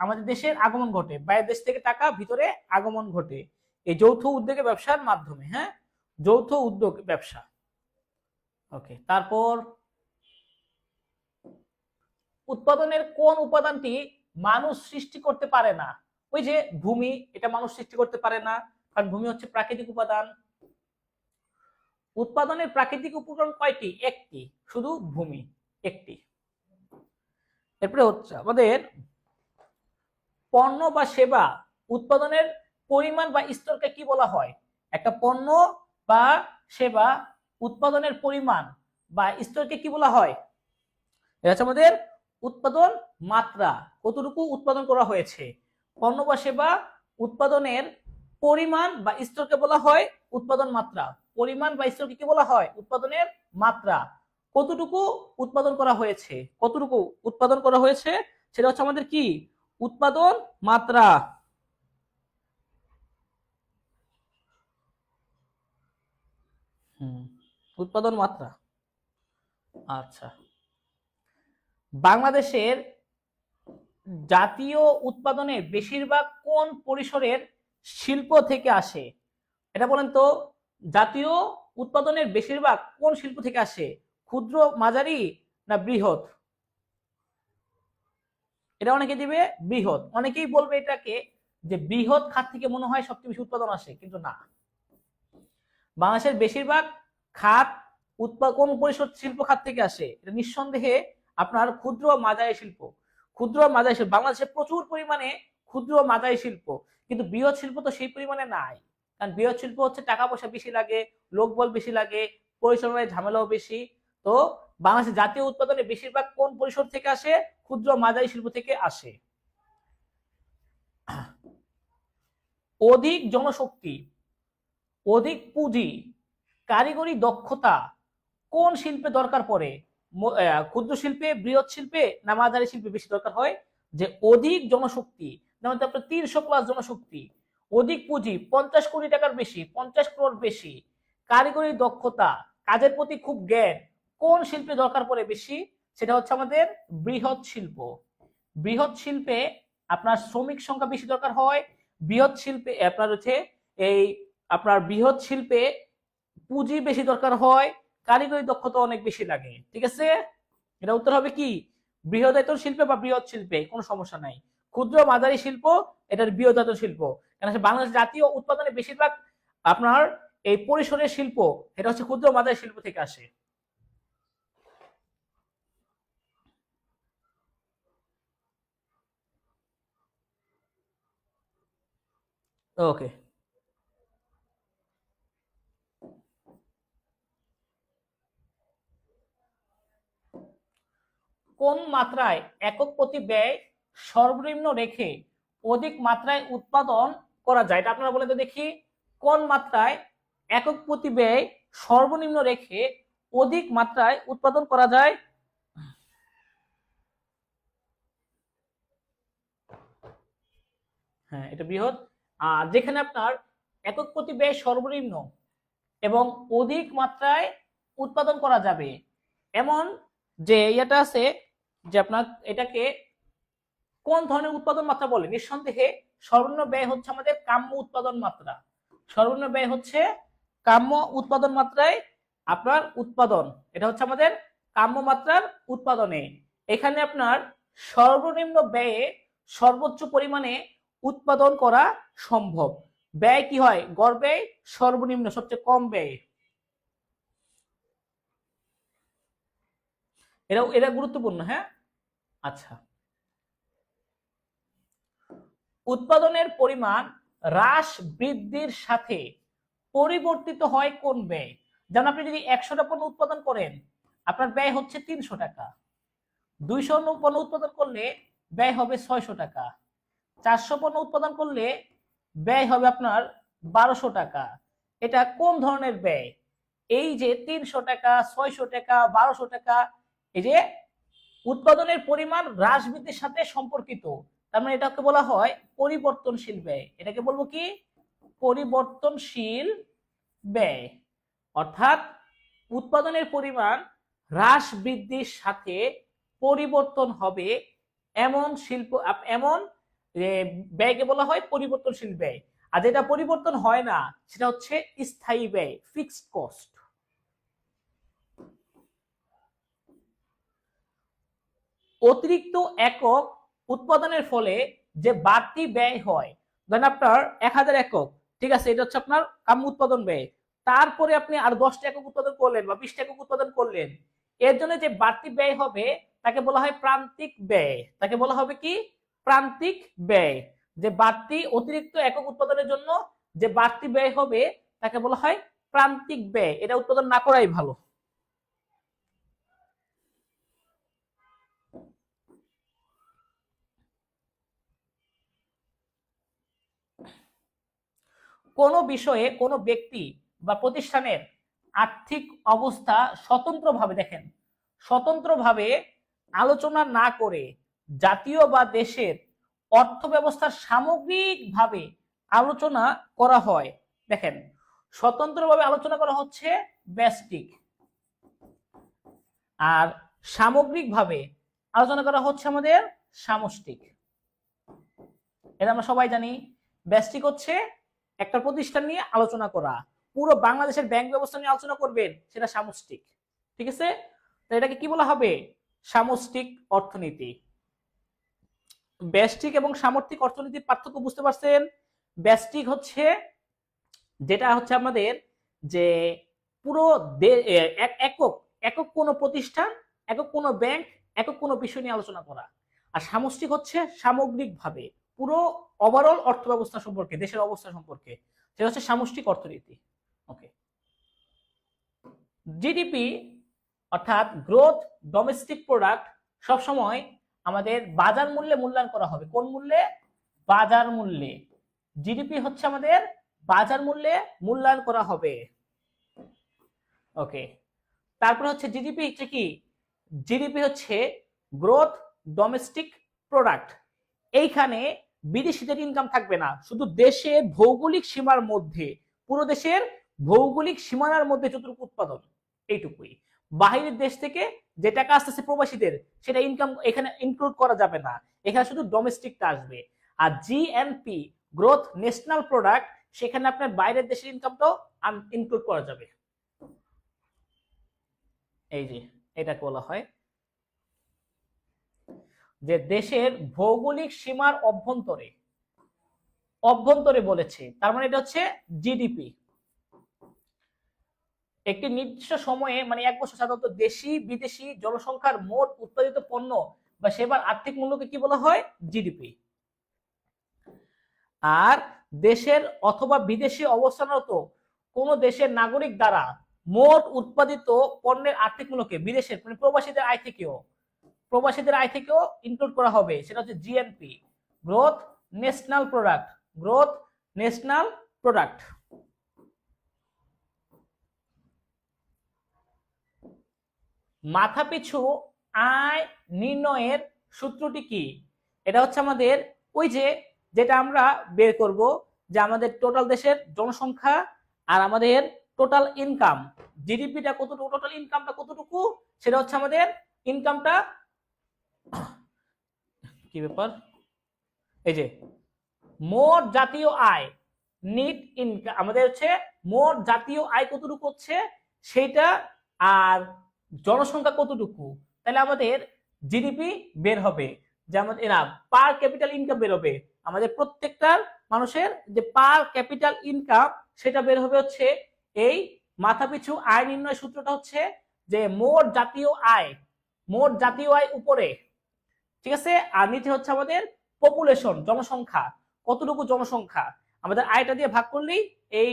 আমাদের দেশের আগমন ঘটে, বাইরের দেশ থেকে টাকা ভিতরে আগমন ঘটে এই যৌথ উদ্যোগে ব্যবসার মাধ্যমে। হ্যাঁ, যৌথ উদ্যোগ ব্যবসা। ওকে, তারপর উৎপাদনের কোন উপাদানটি মানুষ সৃষ্টি করতে পারে না? ওই যে ভূমি, এটা মানুষ সৃষ্টি করতে পারে না, কারণ ভূমি হচ্ছে প্রাকৃতিক উপাদান। উৎপাদনের প্রাকৃতিক উপকরণ কয়টি? একটি, শুধু ভূমি একটি। এরপরে হচ্ছে আমাদের পণ্য বা সেবা উৎপাদনের পরিমাণ বা স্তরকে কি বলা হয়? একটা পণ্য বা সেবা উৎপাদনের পরিমাণ বা স্তরকে কি বলা হয়? এটা হচ্ছে আমাদের উৎপাদন মাত্রা, কতটুকু উৎপাদন করা হয়েছে। পণ্য বা সেবা উৎপাদনের পরিমাণ বা স্তরকে বলা হয় উৎপাদন মাত্রা। পরিমাণ বা স্তরকে কি বলা হয়? উৎপাদনের মাত্রা। কতটুকু উৎপাদন করা হয়েছে, কতটুকু উৎপাদন করা হয়েছে সেটা হচ্ছে আমাদের কি? উৎপাদন মাত্রা। উৎপাদন মাত্রা। আচ্ছা, বাংলাদেশের জাতীয় উৎপাদনে বেশিরভাগ কোন পরিসরের শিল্প থেকে আসে? এটা বলেন তো, জাতীয় উৎপাদনের বেশিরভাগ কোন শিল্প থেকে আসে? ক্ষুদ্র, মাঝারি না বৃহৎ? এটা অনেকে দিবে বৃহৎ, অনেকেই বলবে এটাকে যে বৃহৎ খাত থেকে মনে হয় সবচেয়ে বেশি উৎপাদন আসে, কিন্তু না। বাংলাদেশের বেশিরভাগ খাত কোন পরিসর শিল্প খাত থেকে আসে? এটা নিঃসন্দেহে আপনার ক্ষুদ্র মাঝারি শিল্প। ক্ষুদ্র মাঝারি শিল্প বাংলাদেশে প্রচুর পরিমাণে ক্ষুদ্র মাঝারি শিল্প, কিন্তু বৃহৎ শিল্প তো সেই পরিমাণে নাই। কারণ বৃহৎ শিল্প হচ্ছে টাকা পয়সা বেশি লাগে, লোকবল বেশি লাগে, পরিচালনায় ঝামেলাও বেশি। তো বাংলাদেশের জাতীয় উৎপাদনে বেশিরভাগ কোন পরিসর থেকে আসে? ক্ষুদ্র মাঝারি শিল্প থেকে আসে। অধিক জনশক্তি, অধিক পুঁজি, কারিগরি দক্ষতা কোন শিল্পে দরকার পড়ে? ক্ষুদ্র শিল্পে, বৃহৎ শিল্পে না মাঝারি শিল্পে বেশি দরকার হয়? যে অধিক জনশক্তি, যেমন আপনার 300+ জনশক্তি, অধিক পুঁজি 50 কোটি টাকার বেশি, 50 crore বেশি, কারিগরি দক্ষতা, কাজের প্রতি খুব জ্ঞান, কোন শিল্পে দরকার পড়ে বেশি? সেটা হচ্ছে আমাদের বৃহৎ শিল্প। বৃহৎ শিল্পে আপনার শ্রমিক সংখ্যা বেশি দরকার হয়। বৃহৎ শিল্পে আপনার হচ্ছে এই আপনার বৃহৎ শিল্পে পুঁজি বেশি দরকার হয়, কারিগরি দক্ষতা অনেক বেশি লাগে। ঠিক আছে, এটা উত্তর হবে কি? বৃহদায়তন শিল্পে বা বৃহৎ শিল্পে, কোনো সমস্যা নাই। ক্ষুদ্র মাঝারি শিল্প, এটার বৃহদায়তন শিল্প। কারণ বাংলাদেশ জাতীয় উৎপাদনে বেশিরভাগ আপনার এই পরিসরের শিল্প, এটা হচ্ছে ক্ষুদ্র মাঝারি শিল্প থেকে আসে। ওকে, কোন মাত্রায় একক প্রতি ব্যয় সর্বনিম্ন রেখে অধিক মাত্রায় উৎপাদন করা যায়? এটা আপনারা বলে তো দেখি, কোন মাত্রায় একক প্রতি ব্যয় সর্বনিম্ন রেখে অধিক মাত্রায় উৎপাদন করা যায়? হ্যাঁ, এটা বৃহৎ। আর যেখানে আপনার একক প্রতি ব্যয় সর্বনিম্ন এবং অধিক মাত্রায় উৎপাদন করা যাবে, এমন যে এটা আছে, যে আপনার এটাকে কোন ধরনের উৎপাদন মাত্রা বলে? নিঃসন্দেহে সর্বনিম্ন ব্যয় হচ্ছে আমাদের কাম্য উৎপাদন মাত্রা। সর্বনিম্ন ব্যয় হচ্ছে কাম্য উৎপাদন মাত্রায় আপনার উৎপাদন, এটা হচ্ছে আমাদের কাম্য মাত্রার উৎপাদনে। এখানে আপনার সর্বনিম্ন ব্যয়ে সর্বোচ্চ পরিমাণে উৎপাদন করা সম্ভব। ব্যয় কি হয়? গড় ব্যয় সর্বনিম্ন, সবচেয়ে কম ব্যয়। এটা এটা গুরুত্বপূর্ণ। হ্যাঁ, আচ্ছা, উৎপাদনের পরিমাণ হ্রাস বৃদ্ধির সাথে পরিবর্তিত হয় কোন ব্যয়? যেমন আপনি যদি 100টা পণ্য উৎপাদন করেন, আপনার ব্যয় হচ্ছে 300 টাকা। 200 পণ্য উৎপাদন করলে ব্যয় হবে 600 টাকা। 400 পণ্য উৎপাদন করলে ব্যয় হবে আপনার 1200 টাকা। এটা কোন ধরনের ব্যয়? এই যে 300 টাকা, 600 টাকা, 1200 টাকা, এই যে উৎপাদনের পরিমাণ হ্রাস বৃদ্ধির সাথে সম্পর্কিত, তার মানে এটাকে বলা হয় পরিবর্তনশীল ব্যয়। এটাকে বলবো কি? পরিবর্তনশীল ব্যয়। অর্থাৎ উৎপাদনের পরিমাণ হ্রাস বৃদ্ধির সাথে পরিবর্তন হবে এমন শিল্প, এমন ব্যয়কে বলা হয় পরিবর্তনশীল ব্যয়। আর যেটা পরিবর্তন হয় না সেটা হচ্ছে স্থায়ী ব্যয়, ফিক্সড কস্ট। অতিরিক্ত একক উৎপাদনের ফলে যে বাড়তি ব্যয় হয়, ধরেন আপনার 1000 একক, ঠিক আছে, এটা হচ্ছে আপনার কাম্য উৎপাদন ব্যয়। তারপরে আপনি আর 10টা একক উৎপাদন করলেন বা 20টা একক উৎপাদন করলেন, এর জন্য যে বাড়তি ব্যয় হবে তাকে বলা হয় প্রান্তিক ব্যয়। তাকে বলা হবে কি? প্রান্তিক ব্যয়। যে বাড়তি অতিরিক্ত একক উৎপাদনের জন্য যে বাড়তি ব্যয় হবে তাকে বলা হয় প্রান্তিক ব্যয়। এটা উৎপাদন না করাই ভালো। কোনো বিষয়ে কোনো ব্যক্তি বা প্রতিষ্ঠানের আর্থিক অবস্থা স্বতন্ত্রভাবে, দেখেন, স্বতন্ত্রভাবে আলোচনা না করে জাতীয় বা দেশের অর্থ ব্যবস্থার সামগ্রিকভাবে আলোচনা করা হয়। দেখেন, স্বতন্ত্রভাবে আলোচনা করা হচ্ছে ব্যষ্টিক, আর সামগ্রিকভাবে আলোচনা করা হচ্ছে আমাদের সামষ্টিক। এটা আমরা সবাই জানি। ব্যষ্টিক হচ্ছে একটা প্রতিষ্ঠান নিয়ে আলোচনা করা, পুরো বাংলাদেশের ব্যাংক ব্যবস্থা নিয়ে আলোচনা করবেন, সেটা সামষ্টিক। ঠিক আছে, তো এটাকে কি বলা হবে? সামষ্টিক অর্থনীতি। ব্যষ্টিক এবং সামষ্টিক অর্থনীতির পার্থক্য বুঝতে পারছেন? ব্যষ্টিক হচ্ছে যেটা হচ্ছে আমাদের যে পুরো একক একক কোনো প্রতিষ্ঠান, একক কোনো ব্যাংক, একক কোনো বিষয় নিয়ে আলোচনা করা। আর সামষ্টিক হচ্ছে সামগ্রিকভাবে পুরো ওভারঅল অর্থ ব্যবস্থা সম্পর্কে, দেশের অবস্থা সম্পর্কে, সেটা হচ্ছে সামষ্টিক অর্থনীতি। ওকে, জিডিপি অর্থাৎ গ্রোথ ডোমেস্টিক প্রোডাক্ট সবসময় আমাদের বাজার মূল্যে মূল্যায়ন করা হবে। কোন মূল্যে? বাজার মূল্যে। জিডিপি হচ্ছে আমাদের বাজার মূল্যে মূল্যায়ন করা হবে। ওকে, তারপরে হচ্ছে জিডিপি হচ্ছে কি? জিডিপি হচ্ছে গ্রোথ ডোমেস্টিক প্রোডাক্ট। এইখানে বিদেশিদের ইনকাম থাকবে না, শুধু দেশের ভৌগোলিক সীমার মধ্যে, পুরো দেশের ভৌগোলিক সীমানার মধ্যে যতটুকু উৎপাদন, এইটুকুই। বাহিরের দেশ থেকে যে টাকা আসতেছে প্রবাসীদের, সেটা ইনকাম এখানে ইনক্লুড করা যাবে না, এখানে শুধু ডোমেস্টিকটা আসবে। আর জিএনপি গ্রোথ ন্যাশনাল প্রোডাক্ট, সেখানে আপনার বাইরের দেশের ইনকামটাও ইনক্লুড করা যাবে। এই যে এটাকে বলা হয় যে দেশের ভৌগোলিক সীমার অভ্যন্তরে, অভ্যন্তরে বলেছে, তার মানে এটা হচ্ছে জিডিপি। একটি নির্দিষ্ট সময়ে মানে 1 বছর সাধারণত দেশি বিদেশি জনসংখ্যার মোট উৎপাদিত পণ্য বা সেবার আর্থিক মূল্যকে কি বলা হয়? জিডিপি। আর দেশের অথবা বিদেশে অবস্থানরত কোন দেশের নাগরিক দ্বারা মোট উৎপাদিত পণ্যের আর্থিক মূল্যকে বিদেশের মানে প্রবাসীদের আয় থেকেও ইনক্লুড করা হবে, সেটা হচ্ছে GNP, growth national product. Growth national product. মাথাপিছু আয় নির্ণয়ের সূত্রটি কি? এটা হচ্ছে আমাদের ওই যে যেটা আমরা বের করব যে আমাদের টোটাল দেশের জনসংখ্যা আর আমাদের টোটাল ইনকাম, জিডিপিটা কতটুকু, টোটাল ইনকামটা কতটুকু, সেটা হচ্ছে আমাদের ইনকামটা। কি ব্যাপার? এই যে মোট জাতীয় আয়, নিট ইনকাম, আমাদের হচ্ছে মোট জাতীয় আয় কতটুকু হচ্ছে সেইটা, আর জনসংখ্যা কতটুকু, তাহলে আমাদের জিডিপি বের হবে। যে আমাদের এরা পার ক্যাপিটাল ইনকাম বের হবে, আমাদের প্রত্যেকটা মানুষের যে পার ক্যাপিটাল ইনকাম, সেটা বের হবে হচ্ছে এই মাথাপিছু আয় নির্ণয় সূত্রটা হচ্ছে যে মোট জাতীয় আয়, মোট জাতীয় আয় উপরে, ঠিক আছে, আর নিচে হচ্ছে আমাদের পপুলেশন, জনসংখ্যা, কতটুকু জনসংখ্যা, আমাদের আয়টা দিয়ে ভাগ করলেই এই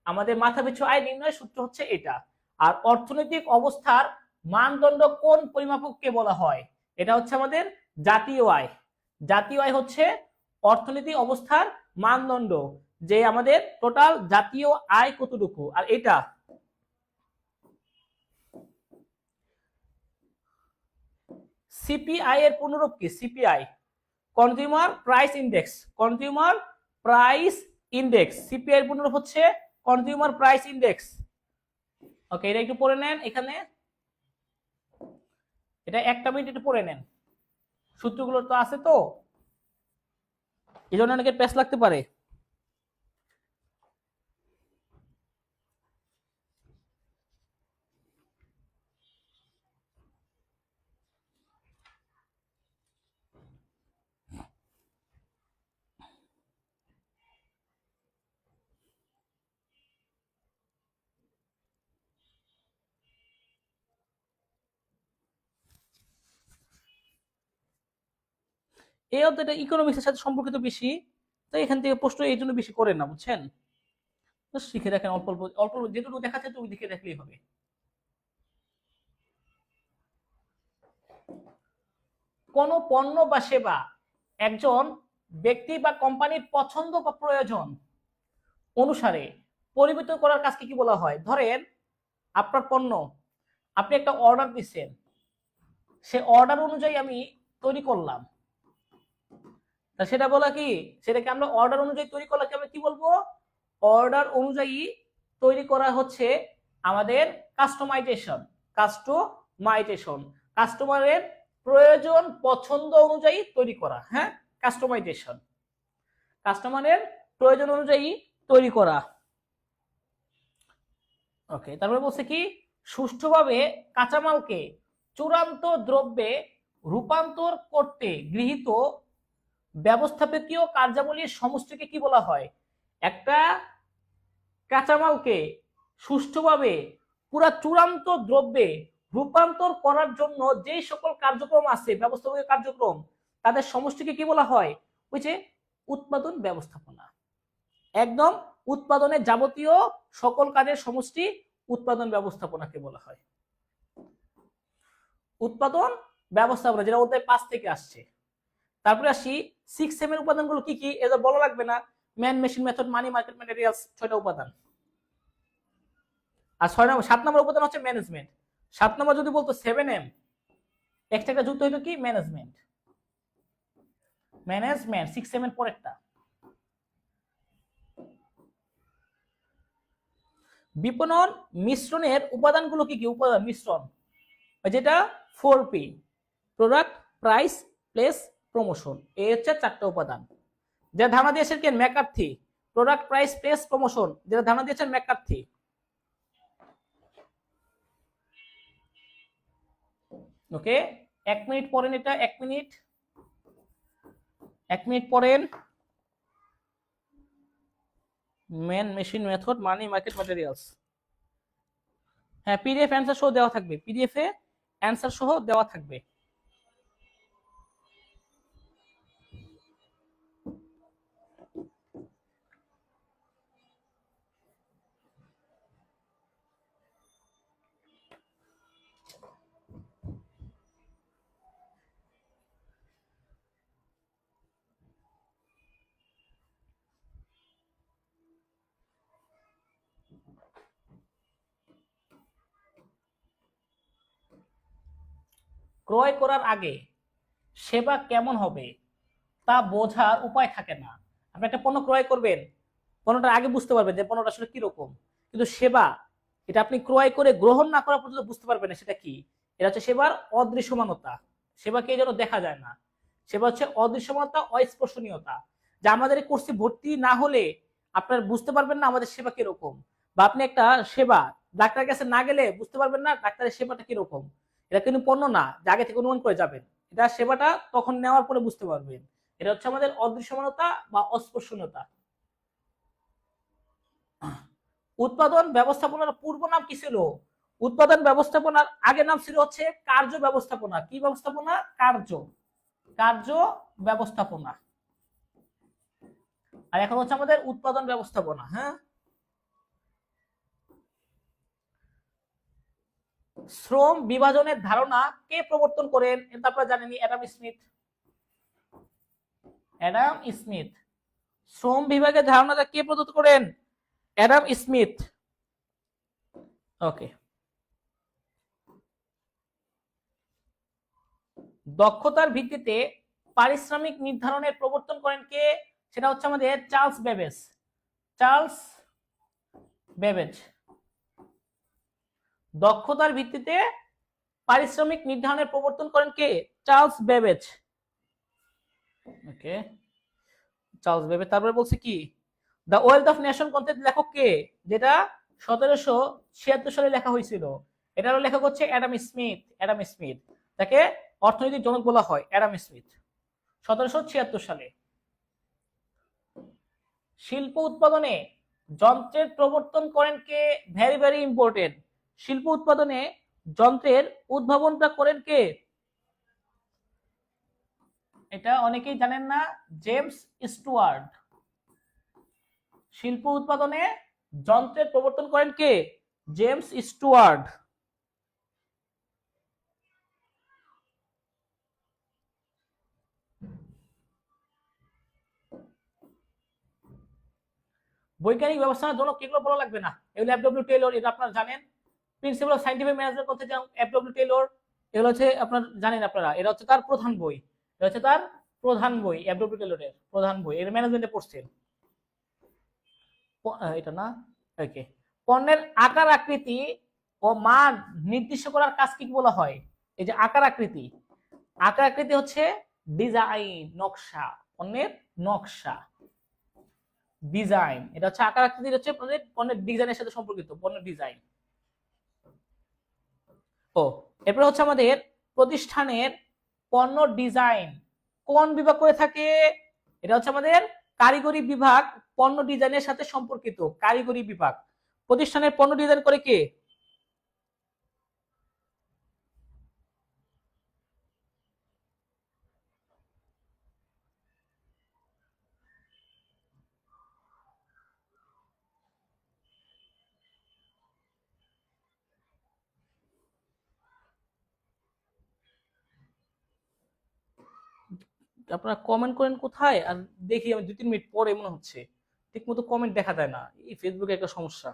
আমাদের মাথাপিছু আয় নির্ণয়ের সূত্র হচ্ছে এটা। আর অর্থনৈতিক অবস্থার মানদণ্ড কোন পরিমাপককে বলা হয়? এটা হচ্ছে আমাদের জাতীয় আয়। জাতীয় আয় হচ্ছে অর্থনৈতিক অবস্থার মানদণ্ড, যে আমাদের টোটাল জাতীয় আয় কতটুকু। আর এটা সিপিআই এর পুনরূপ কি? CPI, consumer price index. Consumer price index, CPI এর পুনরূপ হচ্ছে কনজিউমার প্রাইস ইন্ডেক্স। ওকে, এটা একটু পড়ে নেন, এখানে এটা একটা মিনিট একটু পড়ে নেন, সূত্রগুলো তো আছে, তো এই জন্য অনেকের পেস লাগতে পারে। এই অধ্যায়টা ইকোনমিক্সের সাথে সম্পর্কিত বেশি, তো এখান থেকে প্রশ্ন এই জন্য বেশি করেন না, বুঝছেন? শিখে দেখেন, অল্প অল্প অল্প যেটুকু দেখাচ্ছে তুমি দেখে দেখলেই হবে। কোন পণ্য বা সেবা একজন ব্যক্তি বা কোম্পানির পছন্দ বা প্রয়োজন অনুসারে পরিবর্তন করার কাজকে কি বলা হয়? ধরেন আপনার পণ্য, আপনি একটা অর্ডার দিচ্ছেন, সে অর্ডার অনুযায়ী আমি তৈরি করলাম, তা সেটা বলা কি? সেটাকে আমরা অর্ডার অনুযায়ী তৈরি করলাম, আমরা কি বলবো? অর্ডার অনুযায়ী তৈরি করা হচ্ছে আমাদের কাস্টমাইজেশন। কাস্টমাইজেশন, কাস্টমারের প্রয়োজন পছন্দ অনুযায়ী তৈরি করা, হ্যাঁ, কাস্টমাইজেশন, কাস্টমারের প্রয়োজন অনুযায়ী তৈরি করা। ওকে, তারপরে বলছে কি, সুষ্ঠুভাবে কাঁচামালকে চূড়ান্ত দ্রব্যে রূপান্তর করতে গৃহীত ব্যবস্থাপকীয় কার্যাবলীর সমষ্টিকে কি বলা হয়? একটা কাঁচামালকে সুষ্ঠুভাবে পুরা চূড়ান্ত দ্রব্যে রূপান্তর করার জন্য যেই সকল কার্যক্রম আছে, ব্যবস্থাপকীয় কার্যক্রম, তাদের সমষ্টিকে কি বলা হয়? ওই যে উৎপাদন ব্যবস্থাপনা। একদম উৎপাদনের যাবতীয় সকল কাজের সমষ্টি উৎপাদন ব্যবস্থাপনাকে বলা হয়। উৎপাদন ব্যবস্থাপনা, যেটা অধ্যায় 5 থেকে আসছে। তারপরে আসি 6 এর উপাদানগুলো কি কি, এটা বলা লাগবে না। Man, machine, method, money, market, materials, 6টা উপাদান। আর 7 নম্বর উপাদান হচ্ছে ম্যানেজমেন্ট। 7 নম্বর যদি বলতো 7M, একটা যুক্ত হইতো কি, ম্যানেজমেন্ট। ম্যানেজমেন্ট 6M এর পরেরটা। বিপণন মিশ্রণের উপাদানগুলো কি কি? উপাদান মিশ্রণ, যেটা 4P, product, price, place, promotion. এই হচ্ছে 4টা উপাদান, যা ধারণা দিয়েছেন কে? McCarthy. Product, price, place, promotion, যেটা ধারণা দিয়েছেন ম্যাকার্থি। ওকে, 1 মিনিট পড়েন এটা, 1 মিনিট, 1 মিনিট পড়েন। Man, machine, method, money, market, materials. হ্যাঁ, পিডিএফ অ্যান্সার সহ দেওয়া থাকবে, পিডিএফ এ অ্যান্সার সহ দেওয়া থাকবে। ক্রয় করার আগে সেবা কেমন হবে তা বোঝার উপায় থাকে না। আপনি একটা পণ্য ক্রয় করবেন, পণ্যটার আগে বুঝতে পারবেন যে পণ্যটা আসলে কিরকম, কিন্তু সেবা, এটা আপনি ক্রয় করে গ্রহণ না করা পর্যন্ত বুঝতে পারবেন না সেটা কি। এটা হচ্ছে সেবার অদৃশ্যমানতা। সেবাকে যেন দেখা যায় না, সেবা হচ্ছে অদৃশ্যমানতা, অস্পর্শনীয়তা। যা আমাদের এই কোর্সে ভর্তি না হলে আপনার বুঝতে পারবেন না আমাদের সেবা কিরকম। বা আপনি একটা সেবা, ডাক্তারের কাছে না গেলে বুঝতে পারবেন না ডাক্তারের সেবাটা কিরকম। এটা কিন্তু পণ্য না যে আগে থেকে অনুমান করে যাবেন, এটা সেবাটা তখন নেওয়ার পরে বুঝতে পারবেন। এটা হচ্ছে আমাদের অদৃশ্যমানতা বা অস্পর্শনীয়তা। উৎপাদন ব্যবস্থাপনার পূর্ব নাম কি ছিল? উৎপাদন ব্যবস্থাপনার আগে নাম ছিল হচ্ছে কার্য ব্যবস্থাপনা। কি ব্যবস্থাপনা? কার্য ব্যবস্থাপনা। আর এখন হচ্ছে আমাদের উৎপাদন ব্যবস্থাপনা। হ্যাঁ, শ্রম বিভাজনের ধারণা কে প্রবর্তন করেন? এটা আপনারা জানেনই, অ্যাডাম স্মিথ। অ্যাডাম স্মিথ শ্রম বিভাগের ধারণাটা কে প্রদত্ত করেন? Adam Smith. ওকে, দক্ষতার ভিত্তিতে পারিশ্রমিক নির্ধারণের প্রবর্তন করেন কে? সেটা হচ্ছে আমাদের চার্লস বেবেজ। চার্লস বেবেজ দক্ষতার ভিত্তিতে পারিশ্রমিক নির্ধারণের প্রবর্তন করেন কে? Charles Babbage. Okay, Charles Babbage. তারপরে বলছে কি, দ্য ওয়েলথ অফ নেশন গ্রন্থের লেখক কে? যেটা 1776 সালে লেখা হয়েছিল। এটারও লেখক হচ্ছে অ্যাডাম স্মিথ। অ্যাডাম স্মিথ, তাকে অর্থনৈতিক জনক বলা হয়, অ্যাডাম স্মিথ, 1776 সালে। শিল্প উৎপাদনে যন্ত্রের প্রবর্তন করেন কে? Very very important. শিল্প উৎপাদনে যন্ত্রের উদ্ভাবনটা করেন কে? এটা অনেকেই জানেন না, জেমস স্টুয়ার্ট। শিল্প উৎপাদনে যন্ত্রের প্রবর্তন করেন কে? James Stewart. বৈজ্ঞানিক ব্যবস্থার জন্য কেগুলো বলা লাগবে না, এগুলো এফডব্লিউ টেইলর, এটা আপনারা জানেন। প্রিন্সিপাল অফ সায়েন্টিফিক ম্যানেজমেন্ট করতে যান, এফডব্লিউ টেইলর, এগুলো হচ্ছে আপনার জানেন আপনারা, এটা হচ্ছে তার প্রধান বই। এটা হচ্ছে তার প্রধান বই, এফডব্লিউ টেইলরের প্রধান বই, এর ম্যানেজমেন্টে পড়ছেন। এটা না, ওকে। পণ্যের আকার আকৃতি ও মান নির্দিষ্ট করার কাজ কি বলা হয়? এই যে আকার আকৃতি, আকার আকৃতি হচ্ছে ডিজাইন, নকশা, পণ্যের নকশা, ডিজাইন। এটা হচ্ছে আকার আকৃতি, হচ্ছে পণ্যের ডিজাইনের সাথে সম্পর্কিত, পণ্যের ডিজাইন। ও এরপর হচ্ছে আমাদের প্রতিষ্ঠানের পণ্য ডিজাইন কোন বিভাগ করে থাকে? এটা হচ্ছে আমাদের কারিগরি বিভাগ পণ্য ডিজাইনের সাথে সম্পর্কিত, কারিগরি বিভাগ। প্রতিষ্ঠানের পণ্য ডিজাইন করে কে? আপনারা কমেন্ট করেন কোথায়, আর দেখি আমি 2-3 মিনিট পরে মনে হচ্ছে ঠিক মতো কমেন্ট দেখা যায় না। এই ফেসবুকে একটা সমস্যা,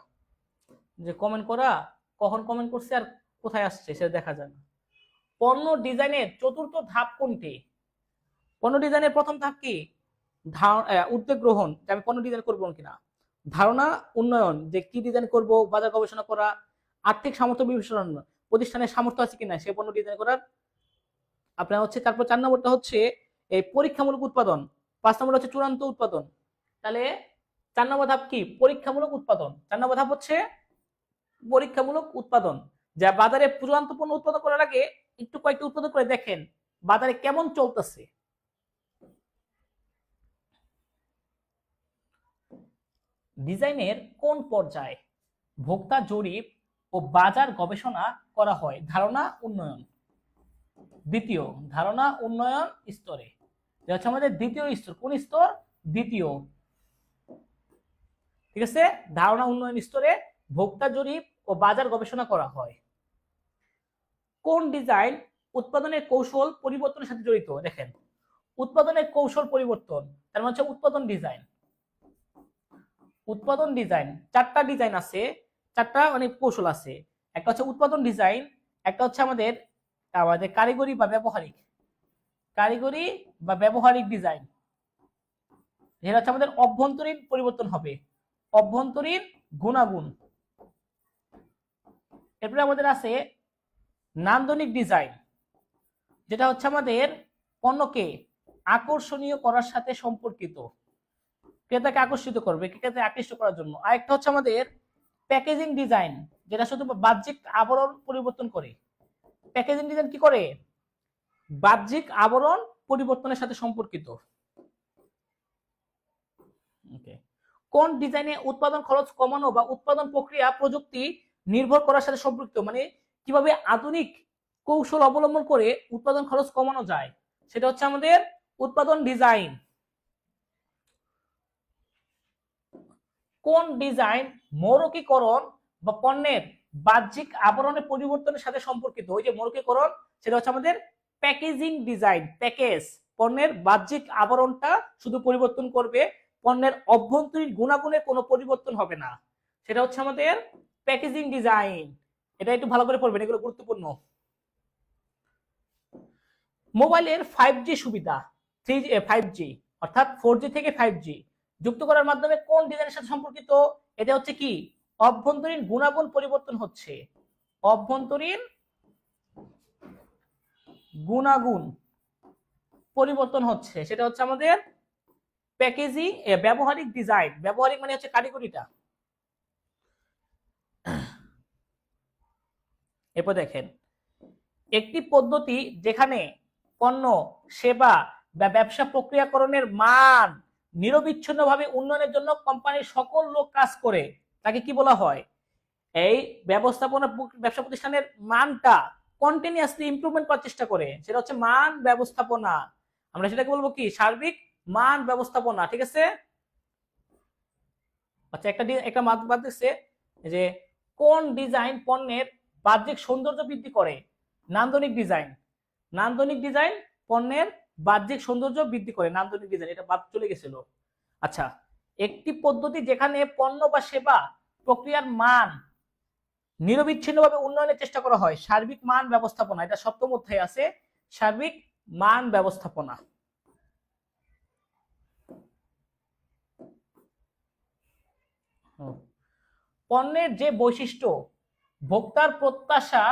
যে কমেন্ট করা, কখন কমেন্ট করছে আর কোথায় আসছে সেটা দেখা যায় না। পণ্য ডিজাইনের চতুর্থ ধাপ কোনটি? পণ্য ডিজাইনের প্রথম ধাপ কি? উদ্যোগ গ্রহণ, যে আমি পণ্য ডিজাইন করবো কিনা। ধারণা উন্নয়ন, যে কি ডিজাইন করব, বাজার গবেষণা করা, আর্থিক সামর্থ্য বিবেচনা, প্রতিষ্ঠানের সামর্থ্য আছে কিনা সে পণ্য ডিজাইন করার। আপনার হচ্ছে তারপর 4 নম্বরটা হচ্ছে এই পরীক্ষামূলক উৎপাদন, 5 নম্বর হচ্ছে চূড়ান্ত উৎপাদন। তাহলে 4 নম্বর ধাপ কি? পরীক্ষামূলক উৎপাদন। 4 নম্বর ধাপ হচ্ছে পরীক্ষামূলক উৎপাদন, যা বাজারে চূড়ান্ত পণ্য উৎপাদন করার আগে একটু কয়েকটি উৎপাদন করে দেখেন বাজারে কেমন চলতেছে। ডিজাইনের কোন পর্যায়ে ভোক্তা জরিপ ও বাজার গবেষণা করা হয়? ধারণা উন্নয়ন, দ্বিতীয় ধারণা উন্নয়ন স্তরে। এটা হচ্ছে আমাদের দ্বিতীয় স্তর। কোন স্তর? দ্বিতীয়। ঠিক আছে, ধারণা উন্নয়ন স্তরে ভোক্তা জরিপ ও বাজার গবেষণা করা হয়। কোন ডিজাইন উৎপাদনের কৌশল পরিবর্তনের সাথে জড়িত? দেখেন, উৎপাদনের কৌশল পরিবর্তন, তার মানে হচ্ছে উৎপাদন ডিজাইন। উৎপাদন ডিজাইন 4টা ডিজাইন আছে, 4টা অনেক কৌশল আছে। একটা হচ্ছে উৎপাদন ডিজাইন, একটা হচ্ছে আমাদের আমাদের কারিগরি বা ব্যবহারিক, কারিগরি বা ব্যবহারিক ডিজাইন। যেটা হচ্ছে আমাদের অভ্যন্তরীণ পরিবর্তন হবে, অভ্যন্তরীণ গুণাগুণ। এরপরে আমাদের আছে নান্দনিক ডিজাইন, যেটা হচ্ছে আমাদের পণ্যকে আকর্ষণীয় করার সাথে সম্পর্কিত, ক্রেতাকে আকর্ষিত করবে, ক্রেতাকে আকৃষ্ট করার জন্য। আরেকটা হচ্ছে আমাদের প্যাকেজিং ডিজাইন, যেটা শুধু বাহ্যিক আবরণ পরিবর্তন করে। প্যাকেজিং ডিজাইন কি করে? বাহ্যিক আবরণ পরিবর্তনের সাথে সম্পর্কিত। কোন ডিজাইনে উৎপাদন খরচ কমানো বা উৎপাদন প্রক্রিয়া প্রযুক্তি নির্ভর করার সাথে সম্পর্কিত, মানে কিভাবে আধুনিক কৌশল অবলম্বন করে উৎপাদন খরচ কমানো যায়, সেটা হচ্ছে আমাদের উৎপাদন ডিজাইন। কোন ডিজাইন মৌলিকীকরণ বা পণ্যের বাহ্যিক আবরণের পরিবর্তনের সাথে সম্পর্কিত? ওই যে মৌলিকীকরণ, সেটা হচ্ছে আমাদের প্যাকেজিং ডিজাইন। প্যাকেজ, পণ্যের বাহ্যিক আবরণটা শুধু পরিবর্তন করবে, পণ্যের অভ্যন্তরীণ গুণাগুণের কোনো পরিবর্তন হবে না, সেটা হচ্ছে আমাদের প্যাকেজিং ডিজাইন। এটা একটু ভালো করে পড়বেন, এগুলো গুরুত্বপূর্ণ। মোবাইলের 5G সুবিধা, 3G 5G অর্থাৎ 4G থেকে 5G যুক্ত করার মাধ্যমে কোন ডিজাইনের সাথে সম্পর্কিত? এটা হচ্ছে কি? অভ্যন্তরীণ গুণাগুণ পরিবর্তন হচ্ছে, অভ্যন্তরীণ গুণাগুণ পরিবর্তন হচ্ছে, সেটা হচ্ছে আমাদের প্যাকেজিং ব্যবহারিক ডিজাইন। ব্যবহারিক মানে হচ্ছে কারিগরিটা। এরপর দেখেন, একটি পদ্ধতি যেখানে পণ্য, সেবা বা ব্যবসা প্রক্রিয়াকরণের মান নিরবিচ্ছিন্নভাবে উন্নয়নের জন্য কোম্পানির সকল লোক কাজ করে, তাকে কি বলা হয়? এই ব্যবস্থাপনা ব্যবসা প্রতিষ্ঠানের মানটা কন্টিনিউয়াসলি ইমপ্রুভমেন্ট করার চেষ্টা করে, সেটা হচ্ছে মান ব্যবস্থাপনা। আমরা সেটাকে বলবো কি? সার্বিক মান ব্যবস্থাপনা। ঠিক আছে। আচ্ছা, একটা মাত বাদ দিচ্ছে, যে কোন ডিজাইন পণ্যের বাহ্যিক সৌন্দর্য বৃদ্ধি করে? নান্দনিক ডিজাইন। নান্দনিক ডিজাইন পণ্যের বাহ্যিক সৌন্দর্য বৃদ্ধি করে, নান্দনিক ডিজাইন। এটা বাদ চলে গেছিল। আচ্ছা, একটি পদ্ধতি যেখানে পণ্য বা সেবা প্রক্রিয়ার মান নিরবিচ্ছিন্নভাবে উন্নয়নের চেষ্টা করা হয়, সার্বিক মান ব্যবস্থাপনা। এটা 7ম অধ্যায়ে আছে, সার্বিক মান ব্যবস্থাপনা। পণ্যের যে বৈশিষ্ট্য ভোক্তার প্রত্যাশা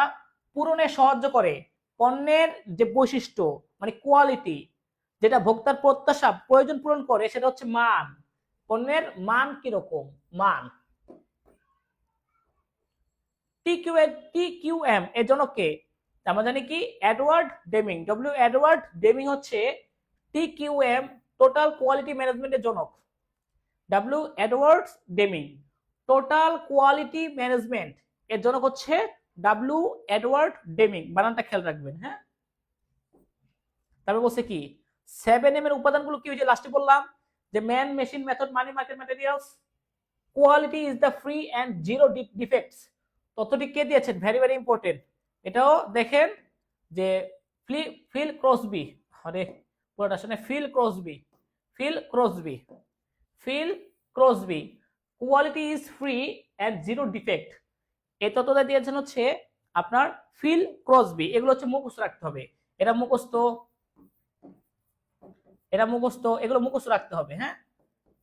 পূরণে সাহায্য করে, পণ্যের যে বৈশিষ্ট্য মানে কোয়ালিটি, যেটা ভোক্তার প্রত্যাশা প্রয়োজন পূরণ করে, সেটা হচ্ছে মান। পণ্যের মান কিরকম, মান। টিকিউএম এর জনক কে? আমরা জানি কি এডওয়ার্ড ডেমিং। এডওয়ার্ড ডেমিং হচ্ছে টিকিউএম টোটাল কোয়ালিটি ম্যানেজমেন্টের জনক। Edward dimming total quality management এর জনক হচ্ছে এডওয়ার্ড ডেমিং। বানানটা খেয়াল রাখবেন, হ্যাঁ। তারপর বলছে কি 7M এর উপাদানগুলো কি, ওই যে লাস্টে বললাম যে man, machine, method, money, market, materials. Quality is the free and zero defects. তথ্যটি কে দিয়েছেন? Very very important. এটাও দেখেন যে ফিল ক্রসবি, আরে পুরোটা শুনে, Phil Crosby quality is free and zero defect. এই তথ্যটা দিয়েছেন হচ্ছে আপনার ফিল ক্রসবি। এগুলো হচ্ছে মুখস্থ রাখতে হবে। এগুলো মুখস্থ রাখতে হবে, হ্যাঁ।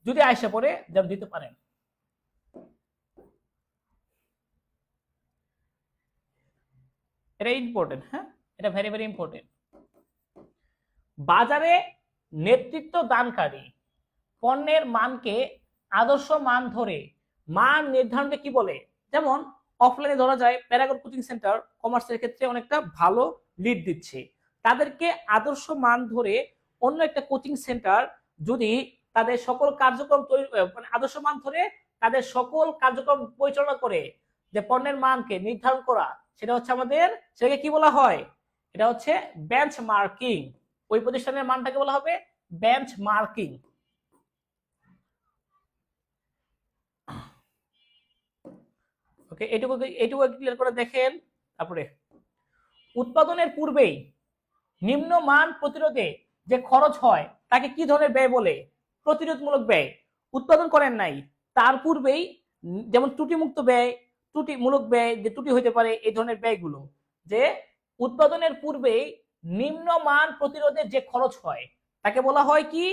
যদি আয়সা পড়ে যেমন দিতে পারেন। এটা ইম্পর্টেন্ট, হ্যাঁ, এটা ভেরি ভেরি ইম্পর্টেন্ট। বাজারে নেতৃত্ব দানকারী পণ্যের মানকে আদর্শ মান ধরে মান নির্ধারণকে কি বলে? যেমন অফলাইনে ধরা যায় প্যারাগন কোচিং সেন্টার কমার্সের ক্ষেত্রে অনেকটা ভালো লিড দিচ্ছে, তাদেরকে আদর্শ মান ধরে অন্য একটা কোচিং সেন্টার যদি তাদের সকল কার্যক্রম মানে আদর্শ মান ধরে তাদের সকল কার্যক্রম পরিচালনা করে, যে পণ্যের মানকে নির্ধারণ করা, সেটা হচ্ছে আমাদের, সেটাকে কি বলা হয়? এটা হচ্ছে বেঞ্চমার্কিং। ওই প্রতিষ্ঠানের মানটাকে বলা হবে বেঞ্চমার্কিং। ওকে, এইটুকু ক্লিয়ার করে দেখেন। তারপরে উৎপাদনের পূর্বেই নিম্নমান প্রতিরোধে যে খরচ হয় তাকে কি ধরনের ব্যয় বলে? প্রতিরোধমূলক ব্যয়। উৎপাদন করেন নাই, তার পূর্বেই যেমন ত্রুটিমুক্ত ব্যয়, ত্রুটিমূলক ব্যয়, যে ত্রুটি হতে পারে, এই ধরনের ব্যয়গুলো, যে উৎপাদনের পূর্বেই নিম্নমান প্রতিরোধে যে খরচ হয় তাকে বলা হয় কি?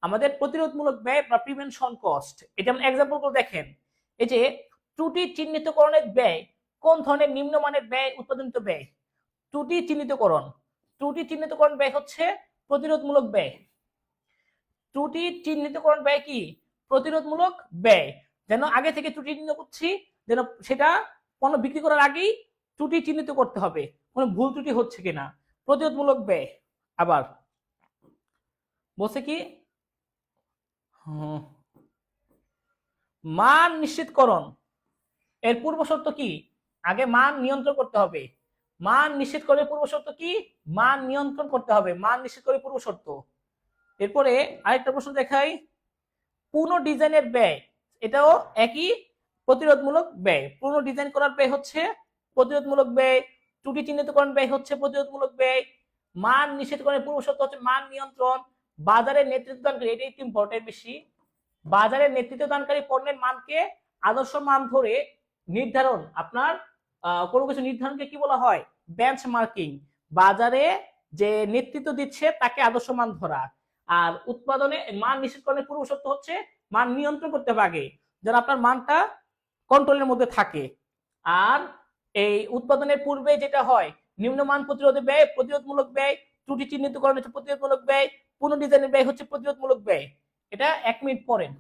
আমাদের প্রতিরোধমূলক ব্যয় বা প্রিভেনশন কস্ট। এটা যেমন এক্সাম্পল করে দেখেন, এই যে ত্রুটি চিহ্নিতকরণের ব্যয় কোন ধরনের নিম্নমানের ব্যয়? উৎপাদনিত ব্যয়। ত্রুটি চিহ্নিতকরণ ব্যয় হচ্ছে প্রতিরোধমূলক ব্যয়। ত্রুটি চিহ্নিতকরণ ব্যয় কি? প্রতিরোধমূলক ব্যয়। যেন আগে থেকে ত্রুটি চিহ্নিত করছি, যেন সেটা পণ্য বিক্রি করার আগেই ত্রুটি চিহ্নিত করতে হবে, কোনো ভুল ত্রুটি হচ্ছে কিনা, প্রতিরোধমূলক ব্যয়। আবার বলছে কি মান নিশ্চিতকরণ এর পূর্ব শর্ত কি? আগে মান নিয়ন্ত্রণ করতে হবে। মান নিশ্চিত করে পূর্ব শর্ত কি? মান নিয়ন্ত্রণ করতে হবে, মান নিশ্চিত করে পূর্ব শর্ত। এরপরে আরেকটা প্রশ্ন দেখাই, পুনঃ ডিজাইনের ব্যয়, এটাও একই প্রতিরোধমূলক ব্যয়। পুনঃ ডিজাইন করার ব্যয় হচ্ছে প্রতিরোধমূলক ব্যয়, ত্রুটি চিহ্নিতকরণ ব্যয় হচ্ছে প্রতিরোধমূলক ব্যয়, মান নিশ্চিতকরণের পূর্ব শর্ত হচ্ছে মান নিয়ন্ত্রণ। বাজারের নেতৃত্ব দানকারী, এটা একটু ইম্পর্টেন্ট বেশি, বাজারের নেতৃত্ব দানকারী পণ্যের মানকে আদর্শ মান ধরে নির্ধারণ, আপনার কোনো কিছু নির্ধারণকে কি বলা হয়? বেঞ্চমার্কিং। বাজারে যে নেতৃত্ব দিচ্ছে তাকে আদর্শ মান ধরা। আর উৎপাদনে মান নিশ্চিতকরণের পূর্ব শর্ত হচ্ছে মান নিয়ন্ত্রণ করতে হবে আগে, যেন আপনার মানটা কন্ট্রোলের মধ্যে থাকে। আর এই উৎপাদনের পূর্বে যেটা হয়, নিম্নমান প্রতিরোধে ব্যয় প্রতিরোধমূলক ব্যয়, ত্রুটি চিহ্নিতকরণ হচ্ছে প্রতিরোধমূলক ব্যয়, পুনঃ ডিজাইনের ব্যয় হচ্ছে প্রতিরোধমূলক ব্যয়। এটা 1 মিনিট পরেন।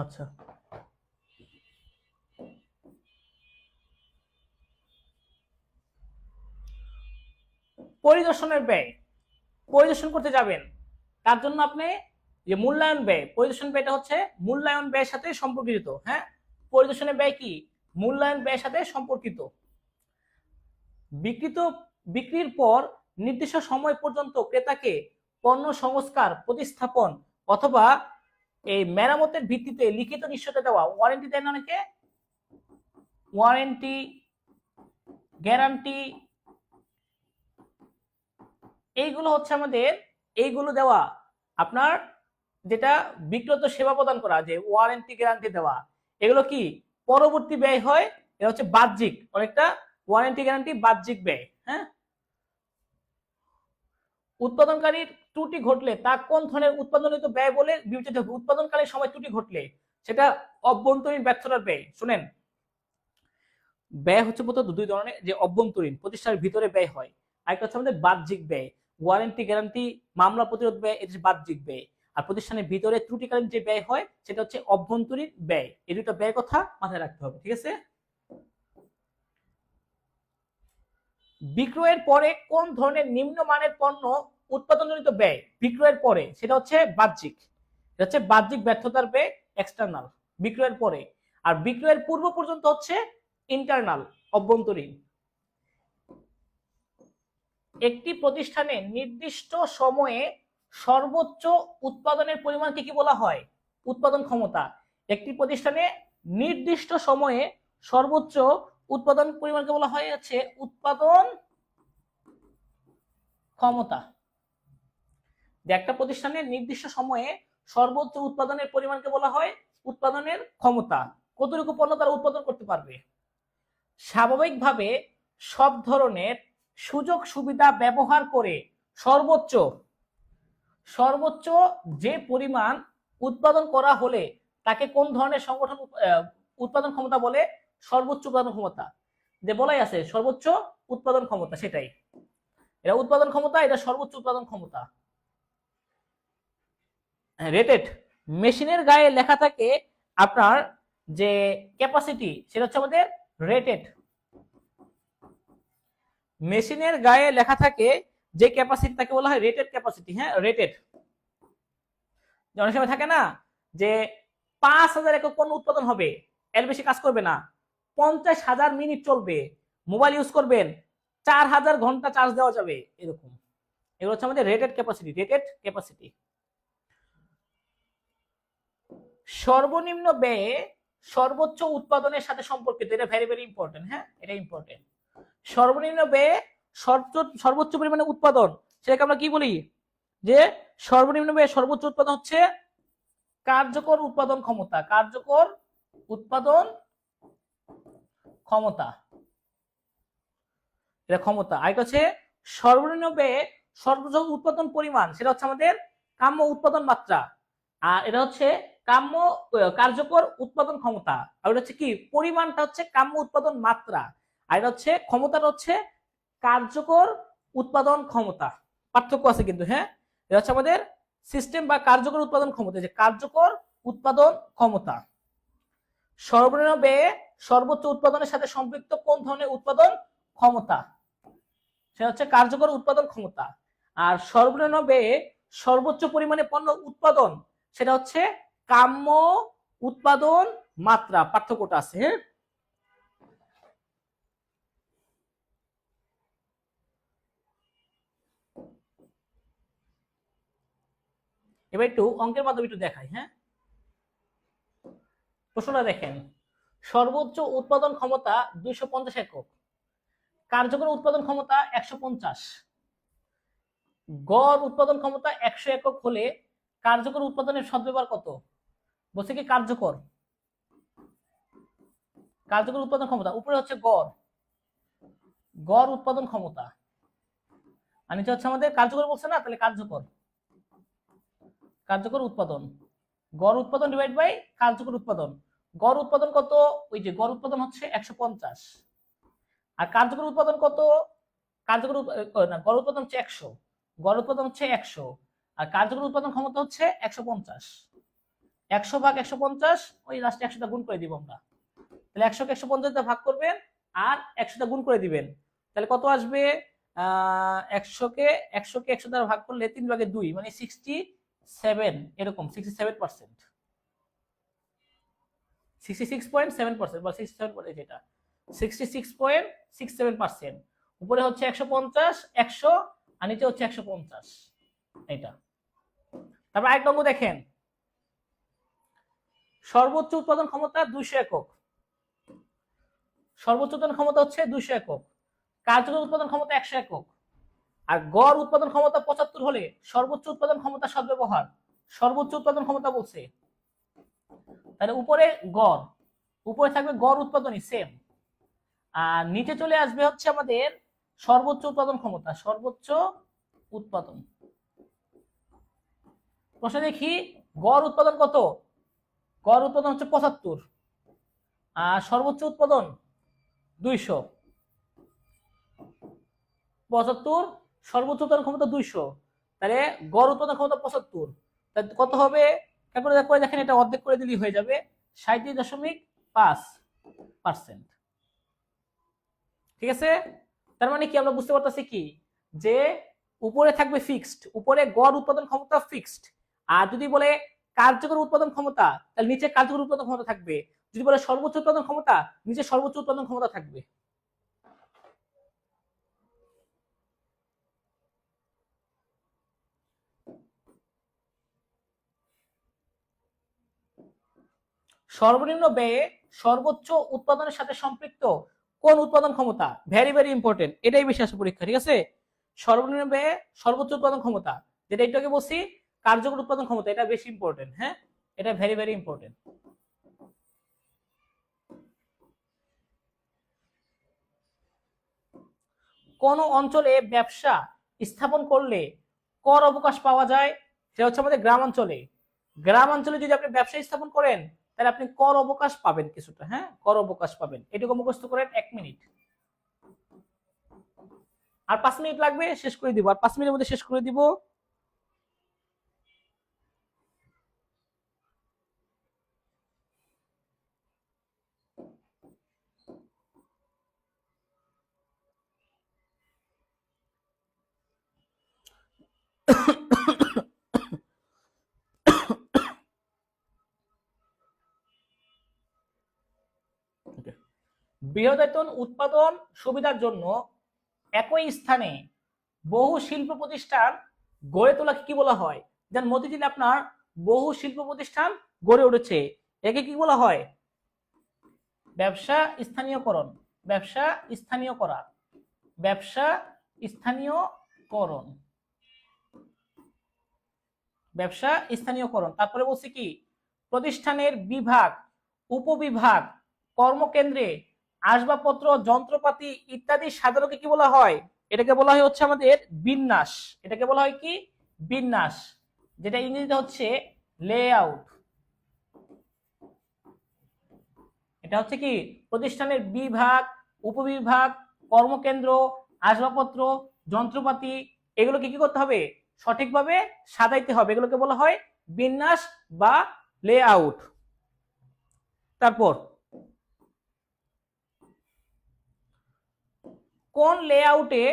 আচ্ছা, পরিদর্শনের ব্যয়, পরিদর্শন করতে যাবেন, তার জন্য আপনি যে মূল্যায়ন ব্যয়, পরিদর্শন ব্যয়টা হচ্ছে মূল্যায়ন ব্যয়ের সাথে সম্পর্কিত। হ্যাঁ, পরিদর্শনের ব্যয় কি? মূল্যায়ন ব্যয়ের সাথে সম্পর্কিত। বিকৃত বিক্রির পর নির্দিষ্ট সময় পর্যন্ত ক্রেতাকে পণ্য সংস্কার, প্রতিস্থাপন অথবা এই মেরামতের ভিত্তিতে লিখিত নিশ্চয়তা দেওয়া, ওয়ারেন্টি দেন অনেকে, ওয়ারেন্টি, গ্যারান্টি, এইগুলো হচ্ছে আমাদের, এইগুলো দেওয়া আপনার যেটা বিক্রেতা সেবা প্রদান করা, যে ওয়ারেন্টি গ্যারান্টি দেওয়া, এগুলো কি পরবর্তী ব্যয় হয়, এটা হচ্ছে বাহ্যিক, অনেকটা ওয়ারেন্টি গ্যারান্টি বাহ্যিক ব্যয়। হ্যাঁ, উৎপাদনকারীর ত্রুটি ঘটলে তা কোন ধরনের উৎপাদনজনিত ব্যয় বলে বিবেচিত হবে? উৎপাদনকালীন সময় ত্রুটি ঘটলে সেটা অভ্যন্তরীণ ব্যর্থতার ব্যয়। শুনেন, ব্যয় হচ্ছে প্রথমত দুই ধরনের, যে অভ্যন্তরীণ প্রতিষ্ঠানের ভিতরে ব্যয় হয়, আরেকটা হচ্ছে আমাদের বাহ্যিক ব্যয়, ওয়ারেন্টি গ্যারান্টি, মামলা প্রতিরোধ ব্যয়, এটা হচ্ছে বাহ্যিক ব্যয়। আর প্রতিষ্ঠানের ভিতরে ত্রুটিকালীন যে ব্যয় হয় সেটা হচ্ছে অভ্যন্তরীণ ব্যয়। এই দুটো ব্যয় কথা মাথায় রাখতে হবে, ঠিক আছে? বিক্রয়ের পরে কোন ধরনের নিম্নমানের পণ্য উৎপাদনজনিত ব্যয় বিক্রয়ের পরে, সেটা হচ্ছে বাহ্যিক, এটা হচ্ছে বাহ্যিক ব্যর্থতার ব্যয়, এক্সটার্নাল, বিক্রয়ের পরে। আর বিক্রয়ের পূর্ব পর্যন্ত হচ্ছে ইন্টারনাল, অভ্যন্তরীণ। একটি প্রতিষ্ঠানে নির্দিষ্ট সময়ে সর্বোচ্চ উৎপাদনের পরিমাণকে কি বলা হয়? উৎপাদন ক্ষমতা। একটি প্রতিষ্ঠানে নির্দিষ্ট সময়ে সর্বোচ্চ উৎপাদন পরিমাণকে বলা হয় হচ্ছে উৎপাদন ক্ষমতা। যে একটা প্রতিষ্ঠানের নির্দিষ্ট সময়ে সর্বোচ্চ উৎপাদনের পরিমাণকে বলা হয় উৎপাদনের ক্ষমতা, কতটুকু পণ্য তারা উৎপাদন করতে পারবে। স্বাভাবিকভাবে সব ধরনের সুযোগ সুবিধা ব্যবহার করে সর্বোচ্চ সর্বোচ্চ যে পরিমাণ উৎপাদন করা হলে তাকে কোন ধরনের সংগঠন উৎপাদন ক্ষমতা বলে? সর্বোচ্চ উৎপাদন ক্ষমতা। যে বলাই আছে সর্বোচ্চ উৎপাদন ক্ষমতা, সেটাই এটা উৎপাদন ক্ষমতা, এটা সর্বোচ্চ উৎপাদন ক্ষমতা। রেটেড, মেশিনের গায়ে লেখা থাকে আপনার যে ক্যাপাসিটি, সেটা হচ্ছে আমাদের রেটেড। মেশিনের গায়ে লেখা থাকে যে ক্যাপাসিটি তাকে বলা হয় রেটেড ক্যাপাসিটি। হ্যাঁ, রেটেড। অনেক সময় থাকে না যে 5,000 একক পণ্য উৎপাদন হবে, এর বেশি কাজ করবে না, 50,000 মিনিট চলবে, মোবাইল ইউজ করবেন, 4,000 ঘন্টা চার্জ দেওয়া যাবে, এরকম। এগুলো হচ্ছে আমাদের রেটেড ক্যাপাসিটি, রেটেড ক্যাপাসিটি। সর্বনিম্ন ব্যয়ে সর্বোচ্চ উৎপাদনের সাথে সম্পর্কিত, এটা ভেরি ভেরি ইম্পর্টেন্ট। হ্যাঁ, এটা ইম্পর্টেন্ট। সর্বনিম্ন ব্যয়ে সর্বোচ্চ পরিমাণে উৎপাদন, সেটাকে আমরা কি বলি? যে সর্বনিম্ন ব্যয়ে সর্বোচ্চ উৎপাদন হচ্ছে কার্যকর উৎপাদন ক্ষমতা, কার্যকর উৎপাদন ক্ষমতা, এটা ক্ষমতা। আরেকটা হচ্ছে সর্বনিম্ন ব্যয়ে সর্বোচ্চ উৎপাদন পরিমাণ, সেটা হচ্ছে আমাদের কাম্য উৎপাদন মাত্রা। আর এটা হচ্ছে কাম্য কার্যকর উৎপাদন ক্ষমতা। আর এটা হচ্ছে কি, পরিমাণটা হচ্ছে কাম্য উৎপাদন মাত্রা, আর এটা হচ্ছে ক্ষমতাটা হচ্ছে কার্যকর উৎপাদন ক্ষমতা। পার্থক্য আছে কিন্তু। হ্যাঁ, এটা হচ্ছে আমাদের সিস্টেম বা কার্যকর উৎপাদন ক্ষমতা, যে কার্যকর উৎপাদন ক্ষমতা। সর্বনিম্ন ব্যয়ে সর্বোচ্চ উৎপাদনের সাথে সম্পৃক্ত কোন ধরনের উৎপাদন ক্ষমতা? সেটা হচ্ছে কার্যকর উৎপাদন ক্ষমতা। আর সর্বনিম্ন ব্যয়ে সর্বোচ্চ পরিমাণে পণ্য উৎপাদন, সেটা হচ্ছে কাম্য উৎপাদন মাত্রা। পার্থক্যটা আছে। হ্যাঁ, এবার একটু অঙ্কের মাধ্যমে একটু দেখাই। হ্যাঁ, প্রশ্নটা দেখেন, সর্বোচ্চ উৎপাদন ক্ষমতা 250 একক, কার্যকর উৎপাদন ক্ষমতা 150, গড় উৎপাদন ক্ষমতা 100 একক হলে কার্যকর উৎপাদনের সদ্ব্যবহার কত? বলছে কি কার্যকর, কার্যকর উৎপাদন ক্ষমতা উপরে হচ্ছে গড়, গড় উৎপাদন ক্ষমতা, আর নিচে হচ্ছে আমাদের কার্যকর বলছে না, তাহলে কার্যকর, কার্যকর উৎপাদন, গড় উৎপাদন ডিভাইড বাই কার্যকর উৎপাদন। গড় উৎপাদন কত? ওই যে গড় উৎপাদন হচ্ছে 150, আর কার্যকর উৎপাদন কত? কার্যকর না, গড় উৎপাদন হচ্ছে 100, গড় উৎপাদন হচ্ছে 100, আর কার্যকর উৎপাদন ক্ষমতা হচ্ছে 150। 100 ভাগ 150, ওই লাস্টে 100টা গুণ করে দিব আমরা, তাহলে 100কে 150 দিয়ে ভাগ করবেন আর 100টা গুণ করে দিবেন, তাহলে কত আসবে? 100কে 100 দ্বারা ভাগ করলে 3/2, মানে 67, এরকম 67%, 66.7%, বা 67, যেটা 66.67%। উপরে হচ্ছে 150, 100, আর নিচে হচ্ছে 150, এটা। তারপর আরেকটা অঙ্ক দেখেন, সর্বোচ্চ উৎপাদন ক্ষমতা 200 একক, সর্বোচ্চ উৎপাদন ক্ষমতা হচ্ছে 200 একক, কার্যকর উৎপাদন ক্ষমতা 100 একক, আর গড় উৎপাদন ক্ষমতা 75 হলে সর্বোচ্চ উৎপাদন ক্ষমতা সদ্ব্যবহার। সর্বোচ্চ উৎপাদন ক্ষমতা বলছে, তাহলে উপরে গড়, উপরে থাকবে গড় উৎপাদনই সেম, আর নিচে চলে আসবে হচ্ছে আমাদের সর্বোচ্চ উৎপাদন ক্ষমতা, সর্বোচ্চ উৎপাদন। প্রশ্ন দেখি, গড় উৎপাদন কত? গড় উৎপাদন হচ্ছে 75, আর সর্বোচ্চ উৎপাদন 200। 75, সর্বোচ্চ উৎপাদন ক্ষমতা 200, তাহলে গড় উৎপাদন ক্ষমতা 75, তাহলে কত হবে? করে দেখেন, এটা অর্ধেক করে দিলেই হয়ে যাবে, 37.5%। ঠিক আছে? তার মানে কি আমরা বুঝতে পারতেছি কি, যে উপরে থাকবে ফিক্সড, উপরে গড় উৎপাদন ক্ষমতা ফিক্সড, আর যদি বলে কার্যকর উৎপাদন ক্ষমতা, তাহলে নিচে কার্যকর উৎপাদন ক্ষমতা থাকবে, যদি বলে সর্বোচ্চ উৎপাদন ক্ষমতা, নিচে সর্বোচ্চ উৎপাদন ক্ষমতা থাকবে। সর্বনিম্ন ব্যয়ে সর্বোচ্চ উৎপাদনের সাথে সম্পৃক্ত কোন উৎপাদন ক্ষমতা? ভেরি ভেরি ইম্পর্টেন্ট, এটাই বেশি আসে পরীক্ষা। ঠিক আছে, সর্বনিম্ন ব্যয়ে সর্বোচ্চ উৎপাদন ক্ষমতা, যেটা একটু আগে বলছি কার্যকর উৎপাদন ক্ষমতা, এটা বেশি ইম্পর্টেন্ট। হ্যাঁ, এটা ভেরি ভেরি ইম্পর্টেন্ট। কোন অঞ্চলে ব্যবসা স্থাপন করলে কর অবকাশ পাওয়া যায়? সেটা হচ্ছে আমাদের গ্রামাঞ্চলে। গ্রামাঞ্চলে যদি আপনি ব্যবসা স্থাপন করেন, তাহলে আপনি কর অবকাশ পাবেন কিছুটা। হ্যাঁ, কর অবকাশ পাবেন। এটুকু মুখস্থ করেন 1 মিনিট, আর 5 মিনিট লাগবে, শেষ করে দিব, আর 5 মিনিটের মধ্যে শেষ করে দিব। বৃহদায়তন উৎপাদন সুবিধার জন্য একই স্থানে বহু শিল্প প্রতিষ্ঠান গড়ে তোলাকে কি বলা হয়? যেন মতিঝিলে আপনার বহু শিল্প প্রতিষ্ঠান গড়ে উঠেছে, একে কি বলা হয়? ব্যবসা স্থানীয়করণ। ব্যবসা স্থানীয় করা, ব্যবসা স্থানীয়করণ, ব্যবসা স্থানীয়করণ। তারপরে বলছি কি, প্রতিষ্ঠানের বিভাগ, উপবিভাগ, কর্মকেন্দ্রে আসবাবপত্র, যন্ত্রপাতি ইত্যাদি সাজানোকে কি বলা হয়? এটাকে বলা হয় হচ্ছে আমাদের বিন্যাস। এটাকে বলা হয় কি? বিন্যাস, যেটা ইংরেজিতে হচ্ছে লেআউট। এটা হচ্ছে কি, প্রতিষ্ঠানের বিভাগ, উপবিভাগ, কর্মকেন্দ্র, আসবাবপত্র, যন্ত্রপাতি, এগুলোকে কি করতে হবে? সঠিকভাবে সাজাইতে হবে, এগুলোকে বলা হয় বিন্যাস বা লেআউট। তারপর কোন লেআউটে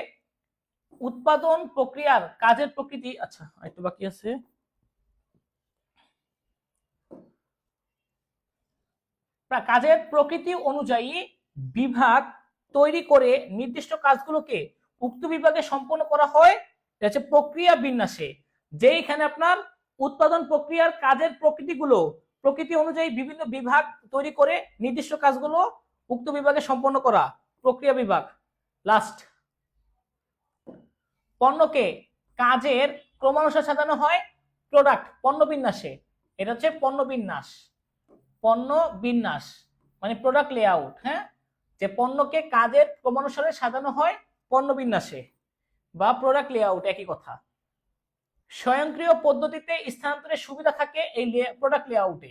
উৎপাদন প্রক্রিয়ার কাজের প্রকৃতি, আচ্ছা একটু বাকি আছে, কাজের প্রকৃতি অনুযায়ী বিভাগ তৈরি করে নির্দিষ্ট কাজগুলোকে উক্ত বিভাগে সম্পন্ন করা হয়, এটা হচ্ছে প্রক্রিয়া বিন্যাসে। যেইখানে আপনার উৎপাদন প্রক্রিয়ার কাজের প্রকৃতি অনুযায়ী বিভিন্ন বিভাগ তৈরি করে নির্দিষ্ট কাজগুলো উক্ত বিভাগে সম্পন্ন করা, প্রক্রিয়া বিভাগ। লাস্ট, পণ্যকে কাজের ক্রমানুসারে সাজানো হয় প্রোডাক্ট, পণ্য বিন্যাসে। এটা হচ্ছে পণ্য বিন্যাস। পণ্য বিন্যাস মানে প্রোডাক্ট লেআউট। হ্যাঁ, যে পণ্যকে কাজের ক্রমানুসারে সাজানো হয় পণ্য বিন্যাসে বা প্রোডাক্ট লেআউট, একই কথা। স্বয়ংক্রিয় পদ্ধতিতে স্থানান্তরের সুবিধা থাকে এই প্রোডাক্ট লেআউটে।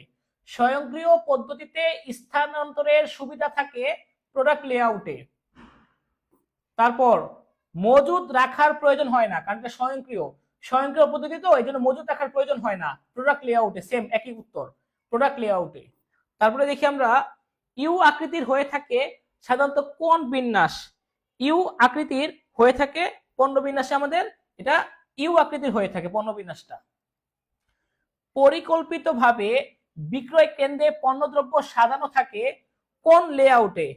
স্বয়ংক্রিয় পদ্ধতিতে স্থানান্তরের সুবিধা থাকে প্রোডাক্ট লেআউটে। তারপর মজুদ রাখার প্রয়োজন হয় না, কারণ এটা স্বয়ংক্রিয়। স্বয়ংক্রিয় পদ্ধতি তো, এই জন্য মজুদ রাখার প্রয়োজন হয় না প্রোডাক্ট লেআউটে। সেম একই উত্তর, প্রোডাক্ট লেআউটে। তারপরে দেখি আমরা, ইউ আকৃতির হয়ে থাকে সাধারণত কোন বিন্যাস? ইউ আকৃতির হয়ে থাকে পণ্য বিন্যাসে আমাদের, এটা ইউ আকৃতির হয়ে থাকে পণ্য বিন্যাসটা। পরিকল্পিতভাবে বিক্রয় কেন্দ্রে পণ্যদ্রব্য সাজানো থাকে কোন লেআউটে?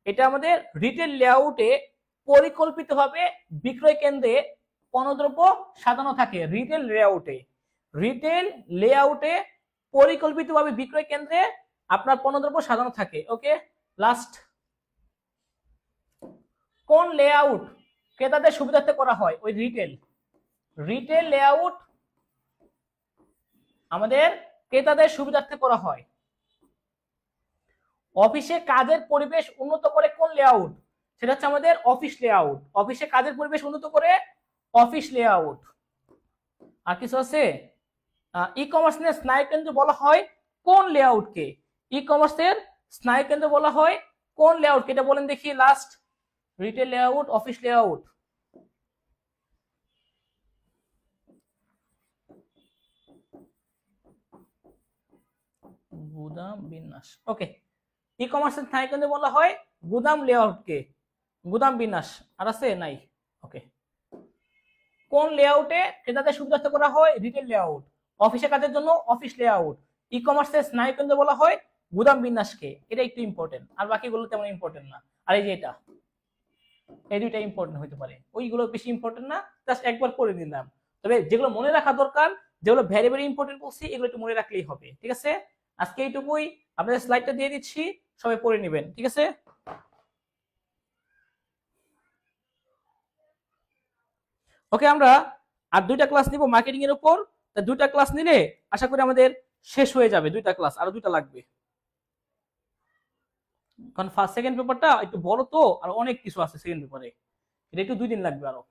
এটা আমাদের রিটেল লেআউটে পরিকল্পিতভাবে বিক্রয় কেন্দ্রে পণ্যদ্রব্য সাজানো থাকে। রিটেল লেআউটে, রিটেল লেআউটে পরিকল্পিতভাবে বিক্রয় কেন্দ্রে আপনার পণ্যদ্রব্য সাজানো থাকে। ওকে, লাস্ট, কোন লেআউট ক্রেতাদের সুবিধার্থে করা হয়? ওই রিটেল, রিটেল লেআউট আমাদের ক্রেতাদের সুবিধার্থে করা হয়। অফিসে কাজের পরিবেশ উন্নত করে কোন লেআউট? সেটা হচ্ছে আমাদের অফিস লেআউট। অফিসে কাজের পরিবেশ উন্নত করে অফিস লেআউট। আর কিছু আছে? ই কমার্সের স্নায়ুকেন্দ্র বলা হয় কোন লেআউটকে? ই কমার্সের স্নায়ুকেন্দ্র বলা হয় কোন লেআউটকে? এটা বলেন দেখি last. Retail layout, office layout. গুদাম বিন্যাস। ওকে, ই কমার্সের স্নায়ুকেন্দ্র বলা হয় গুদাম লেআউটকে, গুদাম বিন্যাস। আর আছে? নাই। ওকে, কোন লেআউটে ক্রেতাদের সুবিধার্থে করা হয়? Retail layout. অফিসে কাজের জন্য অফিস লেআউট। ই কমার্সের স্নায়ুকেন্দ্র বলা হয় গুদাম বিন্যাসকে। এটা একটু ইম্পর্টেন্ট, আর বাকিগুলো তেমন ইম্পর্টেন্ট না। আর এই যে এটা, এই দুইটা ইম্পর্টেন্ট হতে পারে, ওইগুলো বেশি ইম্পর্টেন্ট না, জাস্ট একবার করে দিলাম। তবে যেগুলো মনে রাখা দরকার, যেগুলো ভেরি ভেরি ইম্পর্টেন্ট বলছি, এগুলো একটু মনে রাখলেই হবে। ঠিক আছে, আজকে এইটুকুই। আপনাদের স্লাইডটা দিয়ে দিচ্ছি, সবাই পড়ে নেবেন। ঠিক আছে, ওকে। আমরা আর দুইটা ক্লাস নিব মার্কেটিং এর উপর। দুইটা ক্লাস নিলে আশা করি আমাদের শেষ হয়ে যাবে। দুইটা ক্লাস, আরো দুইটা লাগবে, কারণ ফার্স্ট সেকেন্ড পেপারটা একটু বড় তো, আর অনেক কিছু আছে সেকেন্ড পেপারে। এটা একটু 2 দিন লাগবে আরো।